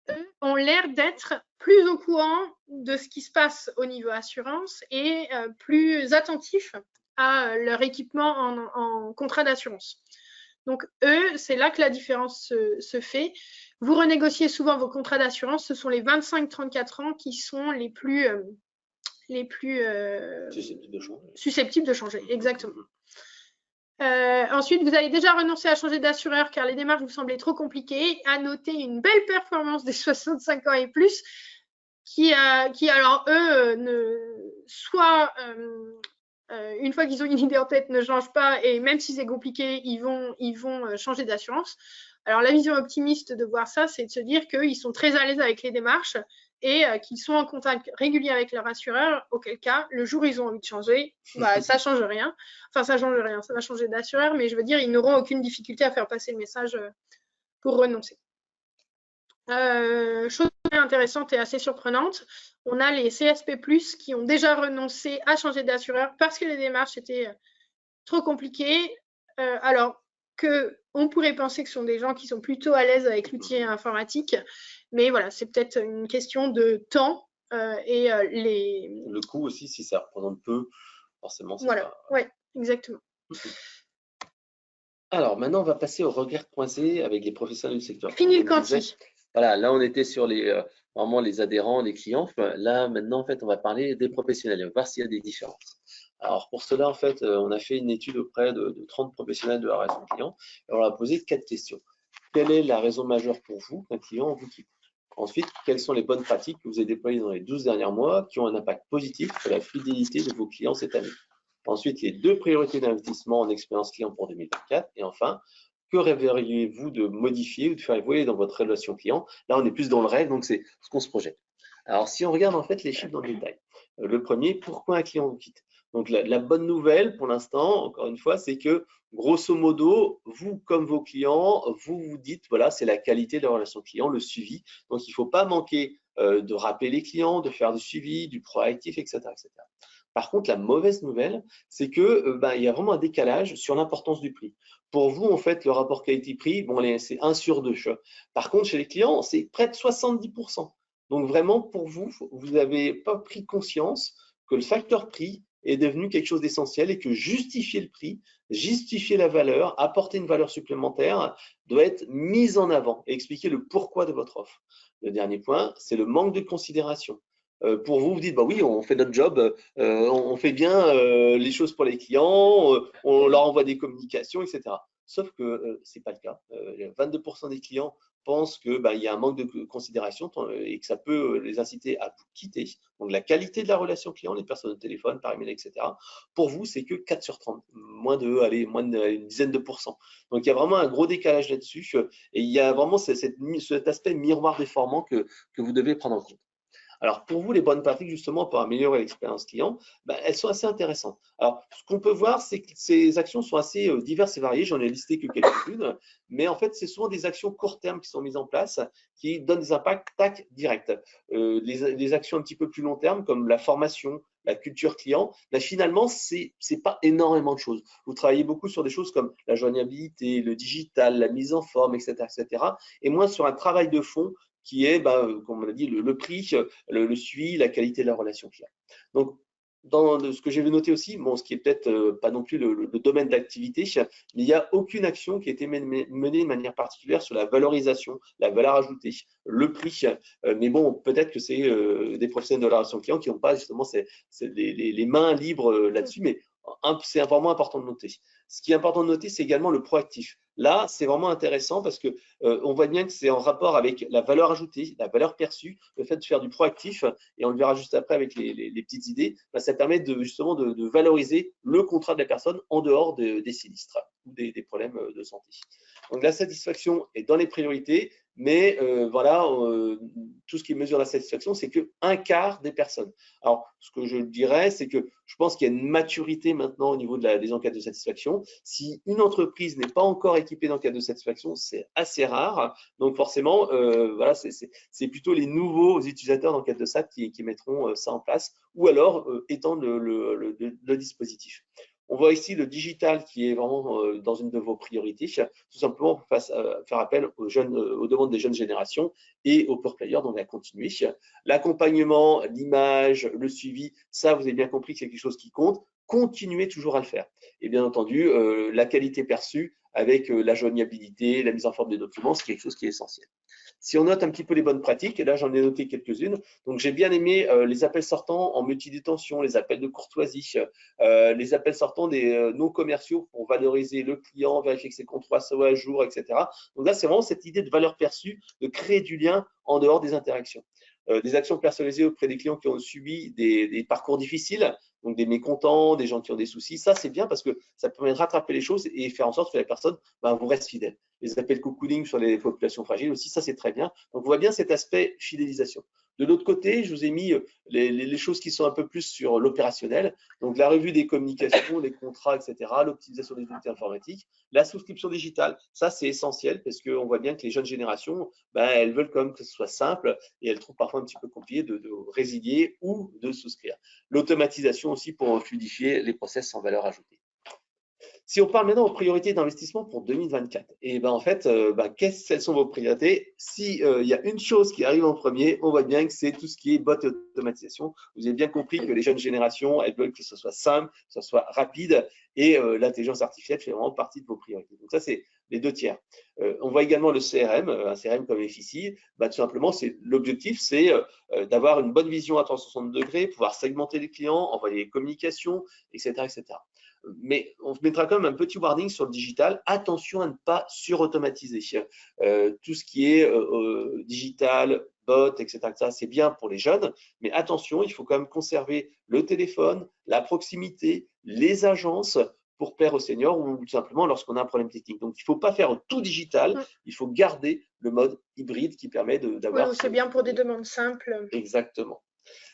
eux ont l'air d'être plus au courant de ce qui se passe au niveau assurance et plus attentifs à leur équipement en contrat d'assurance. Donc eux, c'est là que la différence se fait. Vous renégociez souvent vos contrats d'assurance, ce sont les 25-34 ans qui sont les plus susceptibles de changer. Exactement. Ensuite, vous avez déjà renoncé à changer d'assureur car les démarches vous semblaient trop compliquées. À noter une belle performance des 65 ans et plus qui alors eux, soit une fois qu'ils ont une idée en tête, ne changent pas et même si c'est compliqué, ils vont changer d'assurance. Alors la vision optimiste de voir ça, c'est de se dire qu'ils sont très à l'aise avec les démarches et qu'ils sont en contact régulier avec leur assureur, auquel cas, le jour où ils ont envie de changer, ça change rien. Enfin, ça change rien, ça va changer d'assureur, mais je veux dire, ils n'auront aucune difficulté à faire passer le message pour renoncer. Chose intéressante et assez surprenante, on a les CSP+, qui ont déjà renoncé à changer d'assureur parce que les démarches étaient trop compliquées, alors qu'on pourrait penser que ce sont des gens qui sont plutôt à l'aise avec l'outil informatique, mais voilà, c'est peut-être une question de temps et le coût aussi, si ça représente peu, forcément, c'est voilà, pas... ouais, exactement. Alors, maintenant, on va passer au regard croisé avec les professionnels du secteur. Fini le quanti. Voilà, là, on était sur vraiment les adhérents, les clients. Là, maintenant, en fait, on va parler des professionnels et on va voir s'il y a des différences. Alors, pour cela, en fait, on a fait une étude auprès de 30 professionnels de la relation client et on leur a posé 4 questions. Quelle est la raison majeure pour vous qu'un client vous quitte? Ensuite, quelles sont les bonnes pratiques que vous avez déployées dans les 12 derniers mois qui ont un impact positif sur la fidélité de vos clients cette année? Ensuite, les 2 priorités d'investissement en expérience client pour 2024. Et enfin, que rêveriez-vous de modifier ou de faire évoluer dans votre relation client? Là, on est plus dans le rêve, donc c'est ce qu'on se projette. Alors, si on regarde en fait les chiffres dans le détail, le premier, pourquoi un client vous quitte? Donc, la bonne nouvelle pour l'instant, encore une fois, c'est que grosso modo, vous comme vos clients, vous vous dites, voilà, c'est la qualité de la relation client, le suivi. Donc, il ne faut pas manquer de rappeler les clients, de faire du suivi, du proactif, etc., etc. Par contre, la mauvaise nouvelle, c'est que il y a vraiment un décalage sur l'importance du prix. Pour vous, en fait, le rapport qualité-prix, bon, c'est 1 sur 2. Par contre, chez les clients, c'est près de 70%. Donc vraiment, pour vous, vous n'avez pas pris conscience que le facteur prix est devenu quelque chose d'essentiel et que justifier le prix, justifier la valeur, apporter une valeur supplémentaire doit être mise en avant et expliquer le pourquoi de votre offre. Le dernier point, c'est le manque de considération. Pour vous, vous dites, bah oui, on fait notre job, on fait bien les choses pour les clients, on leur envoie des communications, etc. Sauf que ce n'est pas le cas. 22% des clients pensent qu'il y a un manque de considération et que ça peut les inciter à vous quitter. Donc, la qualité de la relation client, les personnes au téléphone, par email, etc. Pour vous, c'est que 4 sur 30, moins d'une dizaine de pourcents. Donc, il y a vraiment un gros décalage là-dessus et il y a vraiment cet aspect miroir déformant que vous devez prendre en compte. Alors, pour vous, les bonnes pratiques, justement, pour améliorer l'expérience client, elles sont assez intéressantes. Alors, ce qu'on peut voir, c'est que ces actions sont assez diverses et variées. J'en ai listé que quelques-unes, mais en fait, c'est souvent des actions court terme qui sont mises en place, qui donnent des impacts directs. Les actions un petit peu plus long terme, comme la formation, la culture client, finalement, c'est pas énormément de choses. Vous travaillez beaucoup sur des choses comme la joignabilité, le digital, la mise en forme, etc., etc., et moins sur un travail de fond qui est, comme on l'a dit, le prix, le suivi, la qualité de la relation client. Donc, dans ce que j'ai noté aussi, bon, ce qui est peut-être pas non plus le domaine d'activité, mais il n'y a aucune action qui a été menée de manière particulière sur la valorisation, la valeur ajoutée, le prix. Mais bon, peut-être que c'est des professionnels de la relation client qui n'ont pas justement les mains libres là-dessus, mais c'est vraiment important de noter. Ce qui est important de noter, c'est également le proactif. Là, c'est vraiment intéressant parce que on voit bien que c'est en rapport avec la valeur ajoutée, la valeur perçue, le fait de faire du proactif, et on le verra juste après avec les petites idées, bah, ça permet justement de valoriser le contrat de la personne en dehors des sinistres ou des problèmes de santé. Donc la satisfaction est dans les priorités, mais voilà, tout ce qui mesure la satisfaction, c'est qu'un quart des personnes. Alors, ce que je dirais, c'est que je pense qu'il y a une maturité maintenant au niveau des enquêtes de satisfaction. Si une entreprise n'est pas encore équipée d'enquêtes de satisfaction, c'est assez rare. Donc forcément, voilà, c'est plutôt les nouveaux utilisateurs d'enquêtes de SAT qui mettront ça en place, ou alors étendre le dispositif. On voit ici le digital qui est vraiment dans une de vos priorités, tout simplement pour faire appel aux demandes des jeunes générations et aux pure players, donc à continuer. L'accompagnement, l'image, le suivi, ça, vous avez bien compris que c'est quelque chose qui compte. Continuez toujours à le faire. Et bien entendu, la qualité perçue avec la joignabilité, la mise en forme des documents, c'est quelque chose qui est essentiel. Si on note un petit peu les bonnes pratiques, et là j'en ai noté quelques-unes, donc j'ai bien aimé les appels sortants en multidétention, les appels de courtoisie, les appels sortants des non commerciaux pour valoriser le client, vérifier que ses contrats soient à jour, etc. Donc là, c'est vraiment cette idée de valeur perçue, de créer du lien en dehors des interactions. Des actions personnalisées auprès des clients qui ont subi des parcours difficiles, donc des mécontents, des gens qui ont des soucis. Ça, c'est bien parce que ça permet de rattraper les choses et faire en sorte que la personne vous reste fidèle. Les appels cocooning sur les populations fragiles aussi, ça, c'est très bien. Donc, on voit bien cet aspect fidélisation. De l'autre côté, je vous ai mis les choses qui sont un peu plus sur l'opérationnel. Donc, la revue des communications, les contrats, etc., l'optimisation des outils informatiques, la souscription digitale. Ça, c'est essentiel parce qu'on voit bien que les jeunes générations, elles veulent quand même que ce soit simple et elles trouvent parfois un petit peu compliqué de résilier ou de souscrire. L'automatisation aussi pour fluidifier les process sans valeur ajoutée. Si on parle maintenant aux priorités d'investissement pour 2024, et en fait, quelles sont vos priorités? Si il y a une chose qui arrive en premier, on voit bien que c'est tout ce qui est bot et automatisation. Vous avez bien compris que les jeunes générations, elles veulent que ce soit simple, que ce soit rapide, et l'intelligence artificielle fait vraiment partie de vos priorités. Donc ça, c'est les 2 tiers. On voit également le CRM, un CRM comme FICI, tout simplement, l'objectif, c'est d'avoir une bonne vision à 360 degrés, pouvoir segmenter les clients, envoyer des communications, etc., etc. Mais on mettra quand même un petit warning sur le digital. Attention à ne pas sur-automatiser. Tout ce qui est digital, bot, etc., c'est bien pour les jeunes, mais attention, il faut quand même conserver le téléphone, la proximité, les agences pour plaire aux seniors ou tout simplement lorsqu'on a un problème technique. Donc, il ne faut pas faire tout digital, il faut garder le mode hybride qui permet d'avoir… Oui, c'est bien pour des demandes simples. Exactement.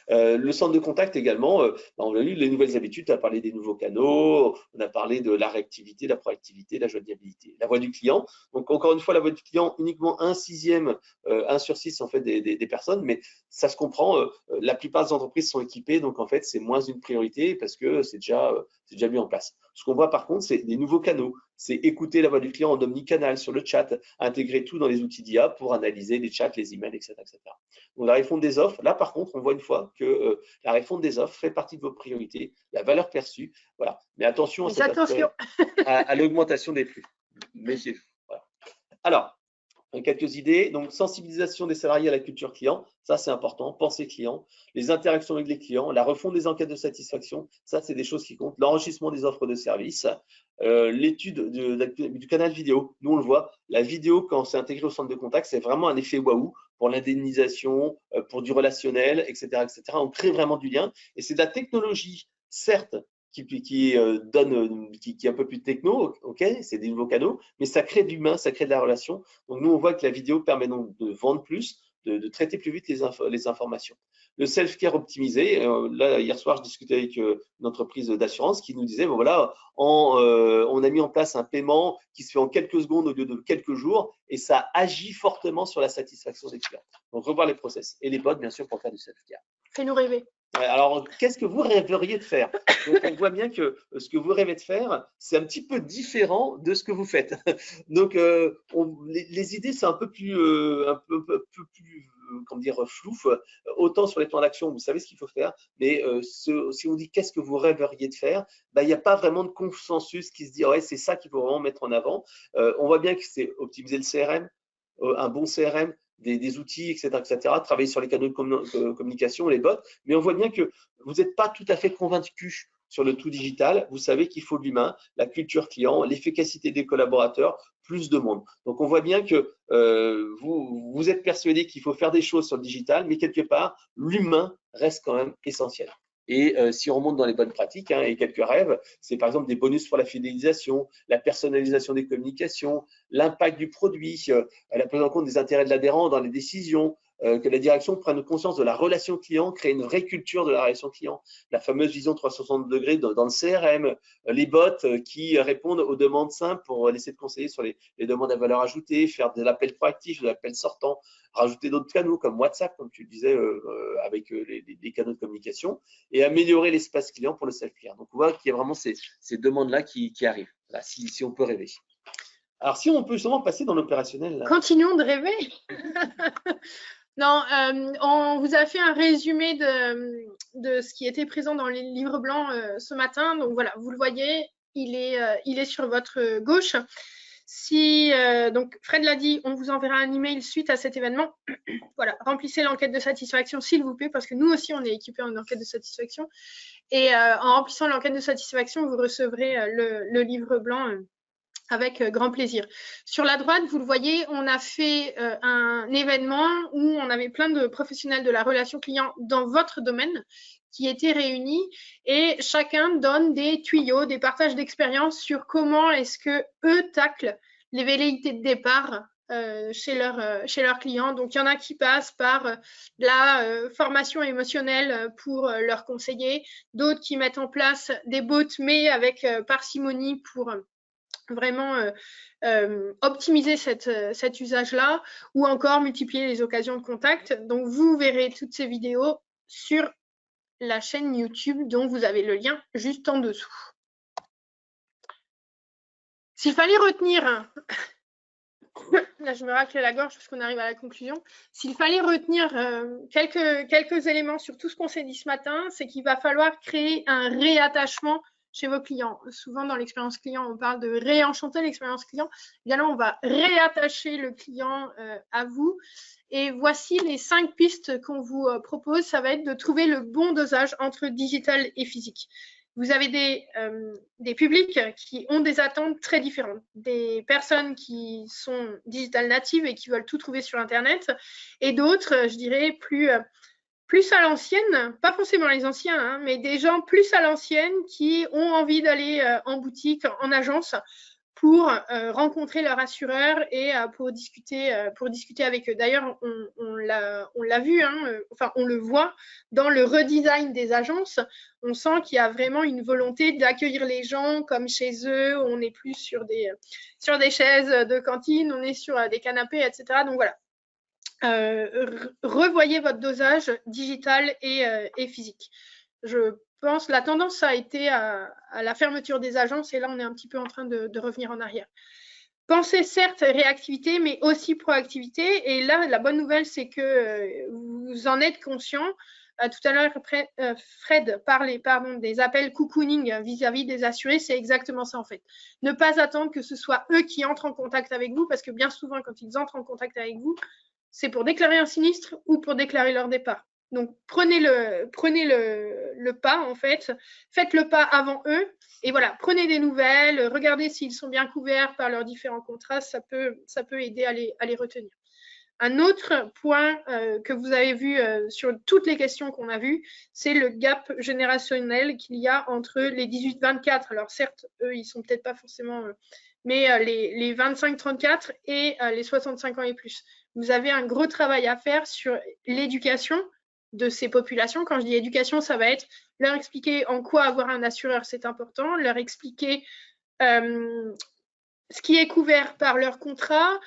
Le centre de contact également, on a lu les nouvelles habitudes, on a parlé des nouveaux canaux, on a parlé de la réactivité, la proactivité, la joignabilité. La voix du client, donc encore une fois, la voix du client, uniquement 1/6, 1/6 en fait des personnes, mais ça se comprend, la plupart des entreprises sont équipées, donc en fait, c'est moins une priorité parce que c'est déjà mis en place. Ce qu'on voit par contre, c'est des nouveaux canaux, c'est écouter la voix du client en omnicanal sur le chat, intégrer tout dans les outils d'IA pour analyser les chats, les emails, etc., etc. Donc, la refonte des offres, là par contre, on voit une fois que la refonte des offres fait partie de vos priorités, la valeur perçue, voilà. Mais attention à l'augmentation des flux. Méfiez-vous. Voilà. Alors, quelques idées. Donc, sensibilisation des salariés à la culture client, ça c'est important. Pensée client, les interactions avec les clients, la refonte des enquêtes de satisfaction, ça c'est des choses qui comptent. L'enrichissement des offres de services, l'étude du canal vidéo. Nous on le voit, la vidéo quand c'est intégré au centre de contact, c'est vraiment un effet waouh pour l'indemnisation, pour du relationnel, etc., etc. On crée vraiment du lien et c'est de la technologie, certes, qui est un peu plus techno, ok, c'est des nouveaux canaux, mais ça crée de l'humain, ça crée de la relation. Donc nous, on voit que la vidéo permet donc de vendre plus, de traiter plus vite les informations. Le self-care optimisé, là, hier soir, je discutais avec une entreprise d'assurance qui nous disait, bon, voilà, on a mis en place un paiement qui se fait en quelques secondes au lieu de quelques jours, et ça agit fortement sur la satisfaction des clients. Donc, revoir les process et les bots, bien sûr, pour faire du self-care. Fais-nous rêver. Alors, qu'est-ce que vous rêveriez de faire? Donc, on voit bien que ce que vous rêvez de faire, c'est un petit peu différent de ce que vous faites. Donc, les idées, c'est un peu plus, un peu plus, comment dire, flou. Autant sur les plans d'action, vous savez ce qu'il faut faire, mais si on dit qu'est-ce que vous rêveriez de faire, bah, il n'y a pas vraiment de consensus qui se dit, ouais, c'est ça qu'il faut vraiment mettre en avant. On voit bien que c'est optimiser le CRM, un bon CRM, des outils, etc., etc., travailler sur les canaux de communication, les bots, mais on voit bien que vous n'êtes pas tout à fait convaincu sur le tout digital. Vous savez qu'il faut de l'humain, la culture client, l'efficacité des collaborateurs, plus de monde. Donc, on voit bien que vous êtes persuadé qu'il faut faire des choses sur le digital, mais quelque part, l'humain reste quand même essentiel. Et si on remonte dans les bonnes pratiques et quelques rêves, c'est par exemple des bonus pour la fidélisation, la personnalisation des communications, l'impact du produit, la prise en compte des intérêts de l'adhérent dans les décisions, que la direction prenne conscience de la relation client, créer une vraie culture de la relation client, la fameuse vision 360 degrés dans le CRM, les bots qui répondent aux demandes simples pour laisser de conseiller sur les demandes à valeur ajoutée, faire de l'appel proactif, de l'appel sortant, rajouter d'autres canaux comme WhatsApp, comme tu le disais, avec les canaux de communication, et améliorer l'espace client pour le self-care. Donc, on voit qu'il y a vraiment ces demandes-là qui arrivent, voilà, si on peut rêver. Alors, si on peut justement passer dans l'opérationnel. Continuons de rêver. Non, on vous a fait un résumé de ce qui était présent dans les livres blancs ce matin. Donc voilà, vous le voyez, il est sur votre gauche. Donc Fred l'a dit, on vous enverra un email suite à cet événement. Voilà, remplissez l'enquête de satisfaction s'il vous plaît, parce que nous aussi on est équipés en enquête de satisfaction. Et en remplissant l'enquête de satisfaction, vous recevrez le livre blanc avec grand plaisir. Sur la droite, vous le voyez, on a fait un événement où on avait plein de professionnels de la relation client dans votre domaine qui étaient réunis et chacun donne des tuyaux, des partages d'expérience sur comment est-ce que eux taclent les velléités de départ chez leurs clients. Donc, il y en a qui passent par la formation émotionnelle pour leurs conseillers, d'autres qui mettent en place des bots, mais avec parcimonie pour vraiment optimiser cet usage-là ou encore multiplier les occasions de contact. Donc, vous verrez toutes ces vidéos sur la chaîne YouTube dont vous avez le lien juste en dessous. S'il fallait retenir, là je me racle la gorge parce qu'on arrive à la conclusion, s'il fallait retenir quelques éléments sur tout ce qu'on s'est dit ce matin, c'est qu'il va falloir créer un réattachement chez vos clients. Souvent, dans l'expérience client, on parle de réenchanter l'expérience client. Bien là, on va réattacher le client à vous. Et voici les 5 pistes qu'on vous propose. Ça va être de trouver le bon dosage entre digital et physique. Vous avez des publics qui ont des attentes très différentes. Des personnes qui sont digital natives et qui veulent tout trouver sur Internet. Et d'autres, je dirais, plus à l'ancienne, pas forcément les anciens, mais des gens plus à l'ancienne qui ont envie d'aller en boutique, en agence, pour rencontrer leur assureur et pour discuter avec eux. D'ailleurs, on l'a vu, enfin on le voit dans le redesign des agences. On sent qu'il y a vraiment une volonté d'accueillir les gens comme chez eux. On n'est plus sur des chaises de cantine, on est sur des canapés, etc. Donc voilà. Revoyez votre dosage digital et physique. Je pense la tendance a été à la fermeture des agences et là on est un petit peu en train de revenir en arrière. Pensez certes réactivité mais aussi proactivité et là la bonne nouvelle c'est que vous en êtes conscient. Tout à l'heure Fred parlait des appels cocooning vis-à-vis des assurés, c'est exactement ça en fait. Ne pas attendre que ce soit eux qui entrent en contact avec vous parce que bien souvent quand ils entrent en contact avec vous, c'est pour déclarer un sinistre ou pour déclarer leur départ. Donc, prenez le pas, en fait. Faites le pas avant eux. Et voilà, prenez des nouvelles. Regardez s'ils sont bien couverts par leurs différents contrats. Ça peut aider à les retenir. Un autre point que vous avez vu sur toutes les questions qu'on a vues, c'est le gap générationnel qu'il y a entre les 18-24. Alors, certes, eux, ils ne sont peut-être pas forcément... mais les 25-34 et les 65 ans et plus. Vous avez un gros travail à faire sur l'éducation de ces populations. Quand je dis éducation, ça va être leur expliquer en quoi avoir un assureur, c'est important, leur expliquer ce qui est couvert par leur contrat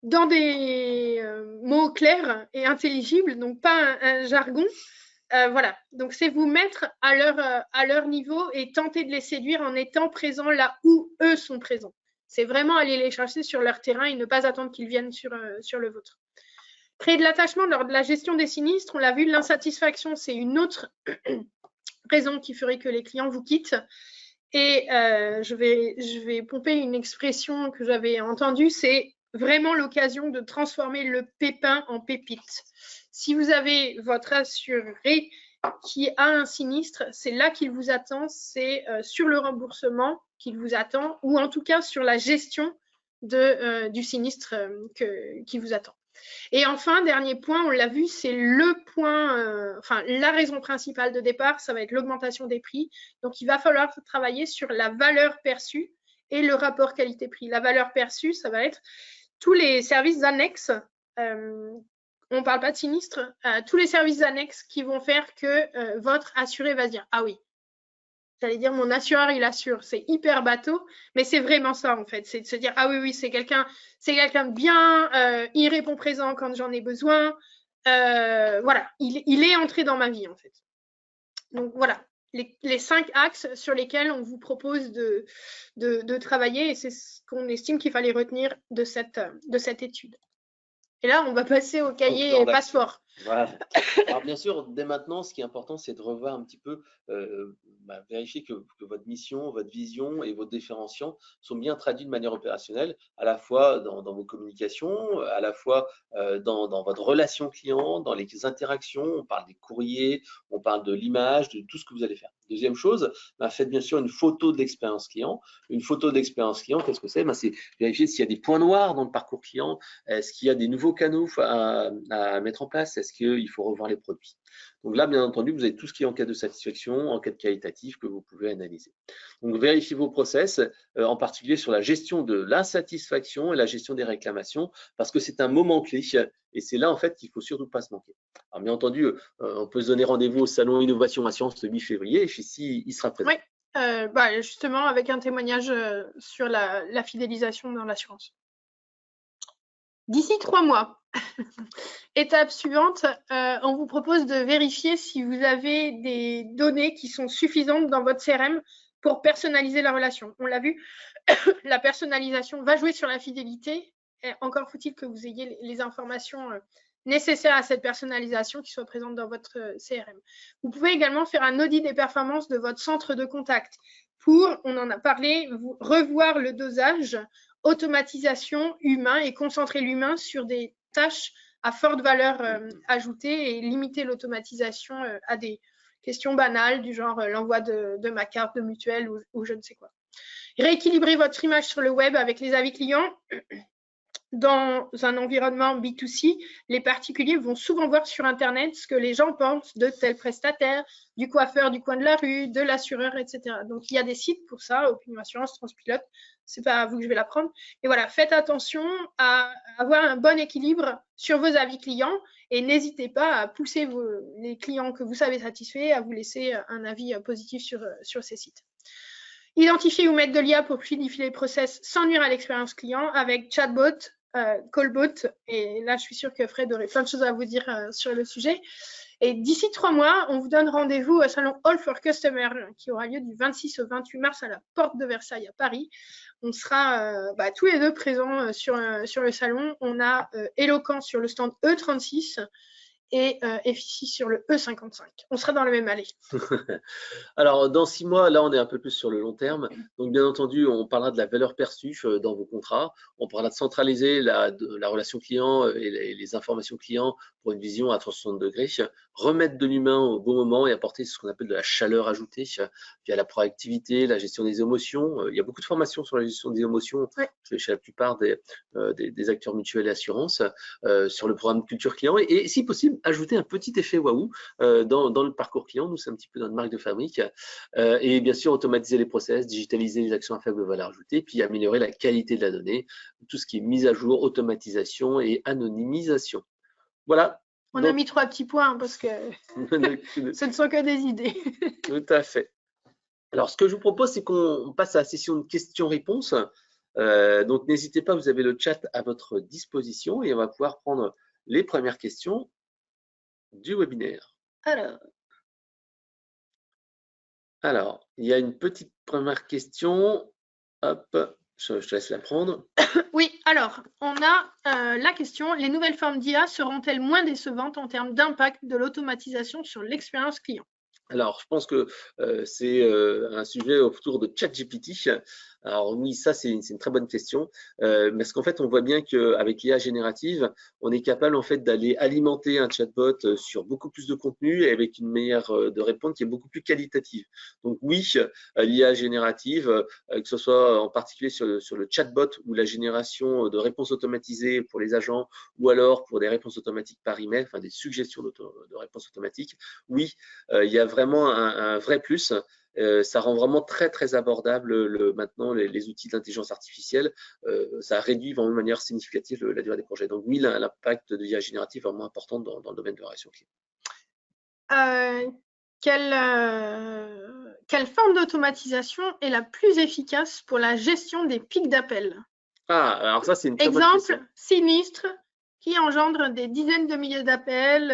dans des mots clairs et intelligibles, donc pas un jargon. Voilà, donc c'est vous mettre à leur niveau et tenter de les séduire en étant présent là où eux sont présents. C'est vraiment aller les chercher sur leur terrain et ne pas attendre qu'ils viennent sur le vôtre. Créer de l'attachement lors de la gestion des sinistres, on l'a vu, l'insatisfaction, c'est une autre raison qui ferait que les clients vous quittent. Et je vais pomper une expression que j'avais entendue, c'est vraiment l'occasion de transformer le pépin en pépite. Si vous avez votre assuré qui a un sinistre, c'est là qu'il vous attend, c'est sur le remboursement qu'il vous attend, ou en tout cas sur la gestion du sinistre qui vous attend. Et enfin, dernier point, on l'a vu, c'est le point, enfin la raison principale de départ, ça va être l'augmentation des prix. Donc, il va falloir travailler sur la valeur perçue et le rapport qualité-prix. La valeur perçue, ça va être tous les services annexes. On ne parle pas de sinistre, tous les services annexes qui vont faire que votre assuré va se dire « Ah oui, j'allais dire mon assureur il assure », c'est hyper bateau, mais c'est vraiment ça en fait, c'est de se dire ah oui c'est quelqu'un de bien, il répond présent quand j'en ai besoin, voilà, il est entré dans ma vie en fait. Donc voilà, les 5 axes sur lesquels on vous propose de travailler et c'est ce qu'on estime qu'il fallait retenir de cette étude. Et là, on va passer au cahier passeport. Voilà. Alors bien sûr, dès maintenant, ce qui est important, c'est de revoir un petit peu, vérifier que votre mission, votre vision et vos différenciants sont bien traduits de manière opérationnelle, à la fois dans vos communications, à la fois dans votre relation client, dans les interactions. On parle des courriers, on parle de l'image, de tout ce que vous allez faire. Deuxième chose, faites bien sûr une photo de l'expérience client. Une photo d'expérience client, qu'est-ce que c'est? C'est vérifier s'il y a des points noirs dans le parcours client, est-ce qu'il y a des nouveaux canaux à mettre en place, est-ce qu'il faut revoir les produits. Donc là, bien entendu, vous avez tout ce qui est enquête de satisfaction, enquête qualitative que vous pouvez analyser. Donc vérifiez vos process, en particulier sur la gestion de l'insatisfaction et la gestion des réclamations, parce que c'est un moment clé et c'est là en fait qu'il ne faut surtout pas se manquer. Alors bien entendu, on peut se donner rendez-vous au salon Innovation Assurance le 8 février et ici, il sera présent. Oui, justement avec un témoignage sur la fidélisation dans l'assurance. D'ici 3 mois, étape suivante, on vous propose de vérifier si vous avez des données qui sont suffisantes dans votre CRM pour personnaliser la relation. On l'a vu, la personnalisation va jouer sur la fidélité. Et encore faut-il que vous ayez les informations nécessaires à cette personnalisation qui soient présentes dans votre CRM. Vous pouvez également faire un audit des performances de votre centre de contact pour, on en a parlé, revoir le dosage, automatisation humain et concentrer l'humain sur des tâches à forte valeur ajoutée et limiter l'automatisation à des questions banales du genre l'envoi de ma carte de mutuelle ou je ne sais quoi. Rééquilibrer votre image sur le web avec les avis clients. Dans un environnement B2C, les particuliers vont souvent voir sur Internet ce que les gens pensent de tel prestataire, du coiffeur du coin de la rue, de l'assureur, etc. Donc, il y a des sites pour ça, Opinion Assurance, Transpilote, c'est pas à vous que je vais l'apprendre. Et voilà, faites attention à avoir un bon équilibre sur vos avis clients et n'hésitez pas à pousser les clients que vous savez satisfaits à vous laisser un avis positif sur ces sites. Identifier ou mettre de l'IA pour fluidifier les process sans nuire à l'expérience client avec chatbot, callbot, et là je suis sûre que Fred aurait plein de choses à vous dire sur le sujet. Et d'ici 3 mois, on vous donne rendez-vous au salon All for Customer qui aura lieu du 26 au 28 mars à la porte de Versailles à Paris. On sera tous les deux présents sur le salon. On a Eloquent sur le stand E36 et FICI sur le E55. On sera dans la même allée. Alors, dans 6 mois, là, on est un peu plus sur le long terme. Donc, bien entendu, on parlera de la valeur perçue dans vos contrats. On parlera de centraliser la relation client et les informations clients pour une vision à 360 degrés. Remettre de l'humain au bon moment et apporter ce qu'on appelle de la chaleur ajoutée via la proactivité, la gestion des émotions. Il y a beaucoup de formations sur la gestion des émotions chez la plupart des acteurs mutuels et assurances, sur le programme culture client et si possible, ajouter un petit effet waouh dans le parcours client. Nous, c'est un petit peu notre marque de fabrique. Et bien sûr, automatiser les process, digitaliser les actions à faible valeur ajoutée, puis améliorer la qualité de la donnée, tout ce qui est mise à jour, automatisation et anonymisation. Voilà. On a mis 3 petits points parce que ce ne sont que des idées. Tout à fait. Alors, ce que je vous propose, c'est qu'on passe à la session de questions-réponses. Donc, n'hésitez pas, vous avez le chat à votre disposition et on va pouvoir prendre les premières questions du webinaire. Alors, Alors, il y a une petite première question. Hop, je te laisse la prendre. Oui, alors, on a la question, les nouvelles formes d'IA seront-elles moins décevantes en termes d'impact de l'automatisation sur l'expérience client? Alors, je pense que c'est un sujet autour de ChatGPT. Alors oui, ça c'est une très bonne question, parce qu'en fait, on voit bien qu'avec l'IA générative, on est capable en fait d'aller alimenter un chatbot sur beaucoup plus de contenu et avec une manière de répondre qui est beaucoup plus qualitative. Donc oui, l'IA générative, que ce soit en particulier sur le chatbot ou la génération de réponses automatisées pour les agents ou alors pour des réponses automatiques par email, enfin des suggestions de réponses automatiques, oui, il y a vraiment un vrai plus. Ça rend vraiment très très abordable maintenant les outils d'intelligence artificielle. Ça réduit vraiment de manière significative la durée des projets. Donc oui, l'impact de l'IA générative est vraiment important dans le domaine de la relation client. Quelle forme d'automatisation est la plus efficace pour la gestion des pics d'appels? Ah, alors ça c'est une très bonne question. Exemple, sinistre qui engendre des dizaines de milliers d'appels,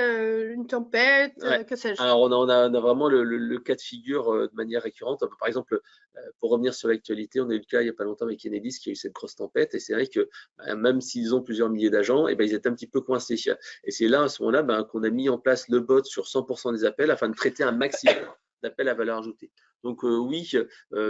une tempête, Ouais. que sais-je. Alors, on a vraiment le cas de figure de manière récurrente. Par exemple, pour revenir sur l'actualité, on a eu le cas il n'y a pas longtemps avec Enedis qui a eu cette grosse tempête. Et c'est vrai que même s'ils ont plusieurs milliers d'agents, eh ben, ils étaient un petit peu coincés. Et c'est là, à ce moment-là, ben, qu'on a mis en place le bot sur 100% des appels afin de traiter un maximum d'appels à valeur ajoutée. Donc oui,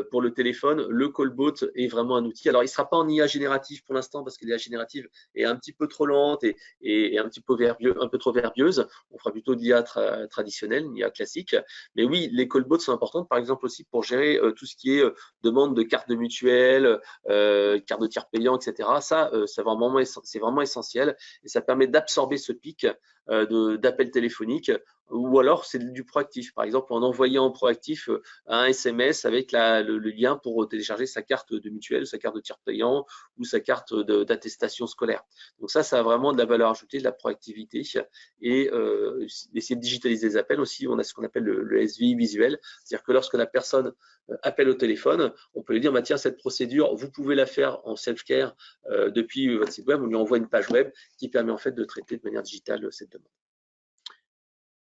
pour le téléphone, le callbot est vraiment un outil. Alors, il ne sera pas en IA générative pour l'instant parce que l'IA générative est un petit peu trop lente et un petit peu un peu trop verbieuse. On fera plutôt de l'IA traditionnelle, l'IA classique. Mais oui, les callbots sont importantes, par exemple aussi pour gérer tout ce qui est demande de carte de mutuelle, carte de tiers payant, etc. Ça, c'est vraiment essentiel et ça permet d'absorber ce pic d'appels téléphoniques ou alors c'est du proactif. Par exemple, en envoyant en proactif un SMS avec le lien pour télécharger sa carte de mutuelle, sa carte de tiers payant ou sa carte d'attestation scolaire. Donc ça a vraiment de la valeur ajoutée, de la proactivité et essayer de digitaliser les appels aussi. On a ce qu'on appelle le SVI visuel, c'est-à-dire que lorsque la personne appelle au téléphone, on peut lui dire bah, tiens, cette procédure, vous pouvez la faire en self-care depuis votre site web. On lui envoie une page web qui permet en fait de traiter de manière digitale cette demande.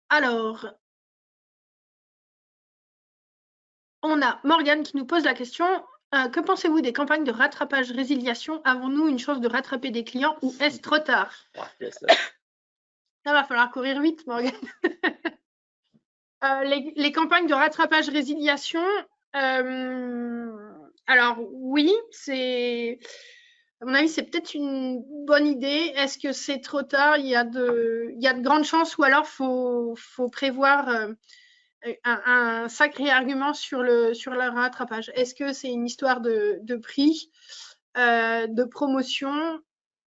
Alors, on a Morgane qui nous pose la question. Que pensez-vous des campagnes de rattrapage résiliation? Avons-nous une chance de rattraper des clients ou est-ce trop tard? Ça va falloir courir vite, Morgane. Les campagnes de rattrapage résiliation, alors oui, à mon avis, c'est peut-être une bonne idée. Est-ce que c'est trop tard? Il y a de grandes chances, ou alors faut prévoir un sacré argument sur le rattrapage. Est-ce que c'est une histoire de prix, de promotion?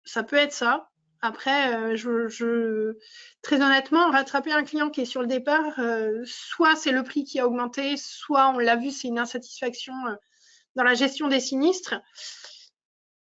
Ça peut être ça. Après, très honnêtement, rattraper un client qui est sur le départ, soit c'est le prix qui a augmenté, soit on l'a vu, c'est une insatisfaction dans la gestion des sinistres.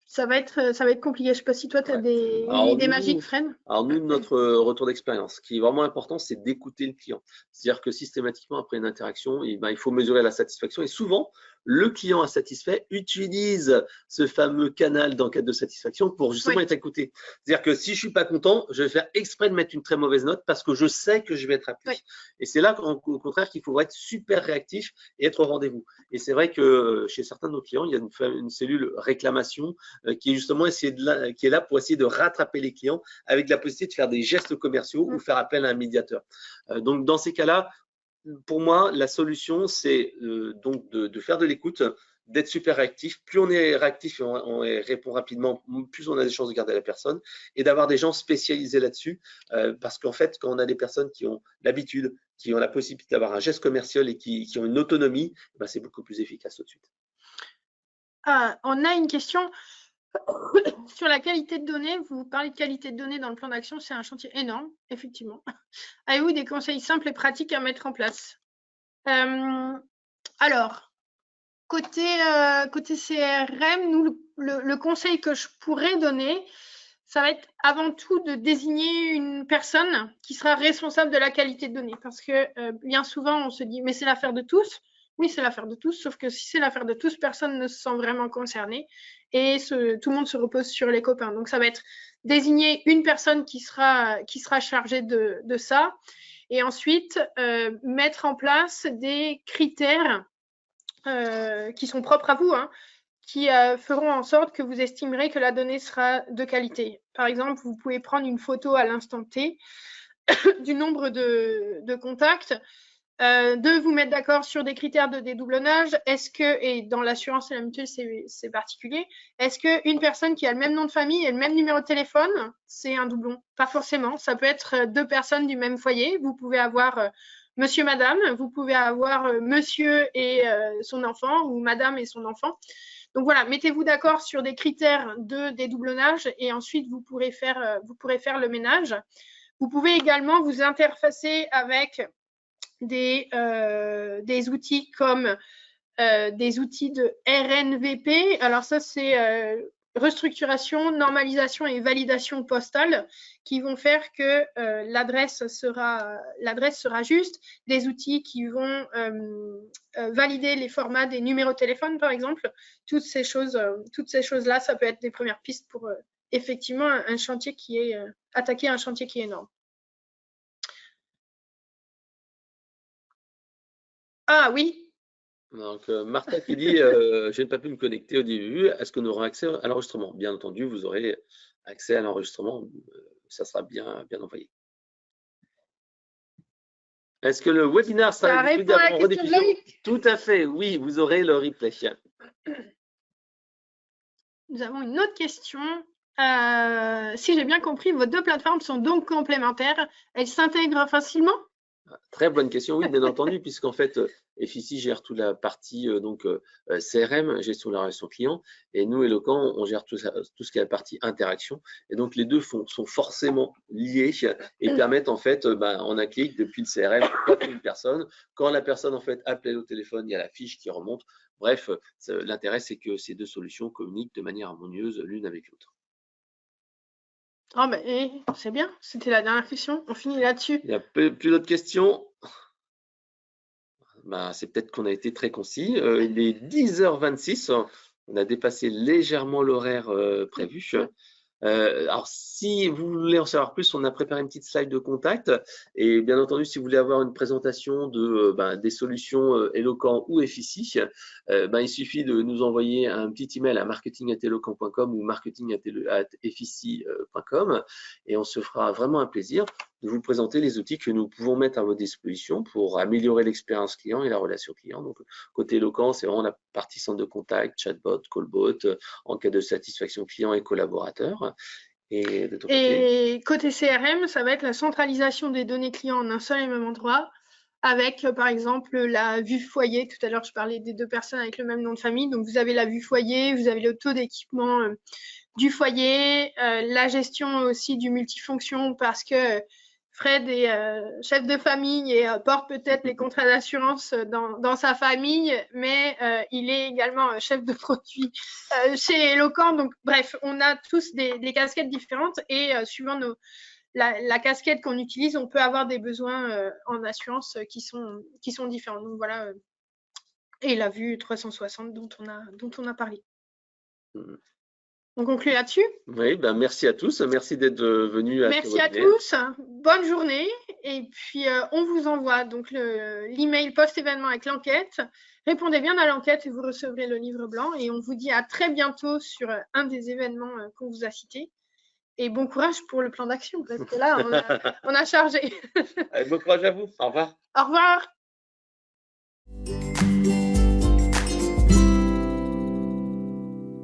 Ça va être compliqué. Je ne sais pas si toi, tu as une idée magique, Fred. Alors nous, notre retour d'expérience, ce qui est vraiment important, c'est d'écouter le client. C'est-à-dire que systématiquement, après une interaction, il faut mesurer la satisfaction. Et souvent, le client insatisfait utilise ce fameux canal d'enquête de satisfaction pour justement être écouté. C'est-à-dire que si je suis pas content, je vais faire exprès de mettre une très mauvaise note parce que je sais que je vais être appelé. Et c'est là, au contraire, qu'il faut être super réactif et être au rendez-vous. Et c'est vrai que chez certains de nos clients, il y a une cellule réclamation qui est justement qui est là pour essayer de rattraper les clients avec la possibilité de faire des gestes commerciaux ou faire appel à un médiateur. Donc dans ces cas-là, pour moi, la solution, c'est donc de faire de l'écoute, d'être super réactif. Plus on est réactif et on répond rapidement, plus on a des chances de garder la personne et d'avoir des gens spécialisés là-dessus. Parce qu'en fait, quand on a des personnes qui ont l'habitude, qui ont la possibilité d'avoir un geste commercial et qui ont une autonomie, ben, c'est beaucoup plus efficace tout de suite. On a une question sur la qualité de données. Vous parlez de qualité de données dans le plan d'action, c'est un chantier énorme, effectivement. Avez-vous des conseils simples et pratiques à mettre en place? Alors, côté CRM, nous, le conseil que je pourrais donner, ça va être avant tout de désigner une personne qui sera responsable de la qualité de données. Parce que bien souvent, on se dit, mais c'est l'affaire de tous. Oui, c'est l'affaire de tous, sauf que si c'est l'affaire de tous, personne ne se sent vraiment concerné et tout le monde se repose sur les copains. Donc, ça va être désigner une personne qui sera chargée de ça Et ensuite, mettre en place des critères qui sont propres à vous, hein, qui feront en sorte que vous estimerez que la donnée sera de qualité. Par exemple, vous pouvez prendre une photo à l'instant T du nombre de contacts, de vous mettre d'accord sur des critères de dédoublonnage. Est-ce que, et dans l'assurance et la mutuelle, c'est particulier, est-ce qu'une personne qui a le même nom de famille et le même numéro de téléphone, c'est un doublon? Pas forcément. Ça peut être deux personnes du même foyer. Vous pouvez avoir monsieur, madame, vous pouvez avoir monsieur et son enfant ou madame et son enfant. Donc voilà, mettez-vous d'accord sur des critères de dédoublonnage et ensuite vous pourrez faire le ménage. Vous pouvez également vous interfacer avec des outils comme des outils de RNVP. Alors ça, c'est restructuration, normalisation et validation postale qui vont faire que l'adresse sera juste. Des outils qui vont valider les formats des numéros de téléphone, par exemple. Toutes ces choses-là, ça peut être des premières pistes pour effectivement un chantier qui est attaquer un chantier qui est énorme. Ah oui. Donc, Martha qui dit je n'ai pas pu me connecter au début. Est-ce qu'on aura accès à l'enregistrement? Bien entendu, vous aurez accès à l'enregistrement. Ça sera bien envoyé. Est-ce que le webinaire sera disponible en rediffusion? Tout à fait, oui, vous aurez le replay. Nous avons une autre question. Si j'ai bien compris, vos deux plateformes sont donc complémentaires. Elles s'intègrent facilement? Très bonne question, oui, bien entendu, puisqu'en fait, Efficie gère toute la partie CRM, gestion de la relation client, et nous, Eloquent, on gère tout ce qui est la partie interaction. Et donc, les deux sont forcément liés et permettent en fait, en un clic depuis le CRM, pour une personne. Quand la personne en fait appelle au téléphone, il y a la fiche qui remonte. Bref, l'intérêt, c'est que ces deux solutions communiquent de manière harmonieuse l'une avec l'autre. Oh ben, c'est bien, c'était la dernière question, on finit là-dessus. Il n'y a plus d'autres questions. C'est peut-être qu'on a été très concis. Il est 10h26, on a dépassé légèrement l'horaire prévu. Alors, si vous voulez en savoir plus, on a préparé une petite slide de contact. Et bien entendu, si vous voulez avoir une présentation des solutions Eloquent ou Efficie, il suffit de nous envoyer un petit email à marketing@eloquent.com ou marketing@efficie.com et on se fera vraiment un plaisir de vous présenter les outils que nous pouvons mettre à votre disposition pour améliorer l'expérience client et la relation client. Donc, côté Eloquent, c'est vraiment la partie centre de contact, chatbot, callbot, enquête de satisfaction client et collaborateur. Et de ton côté CRM, ça va être la centralisation des données clients en un seul et même endroit, avec par exemple la vue foyer. Tout à l'heure, je parlais des deux personnes avec le même nom de famille. Donc, vous avez la vue foyer, vous avez le taux d'équipement du foyer, la gestion aussi du multifonction parce que Fred est chef de famille et porte peut-être les contrats d'assurance dans sa famille, mais il est également chef de produit chez Eloquent. Donc, bref, on a tous des casquettes différentes et suivant la casquette qu'on utilise, on peut avoir des besoins en assurance qui sont différents. Donc, voilà. Et la vue 360 dont on a parlé. On conclut là-dessus. Oui, merci à tous. Merci d'être venus à Merci à tous. Bonne journée. Et puis, on vous envoie donc l'email post-événement avec l'enquête. Répondez bien à l'enquête et vous recevrez le livre blanc. Et on vous dit à très bientôt sur un des événements qu'on vous a cités. Et bon courage pour le plan d'action parce que là, on a chargé. Bon courage à vous. Au revoir. Au revoir.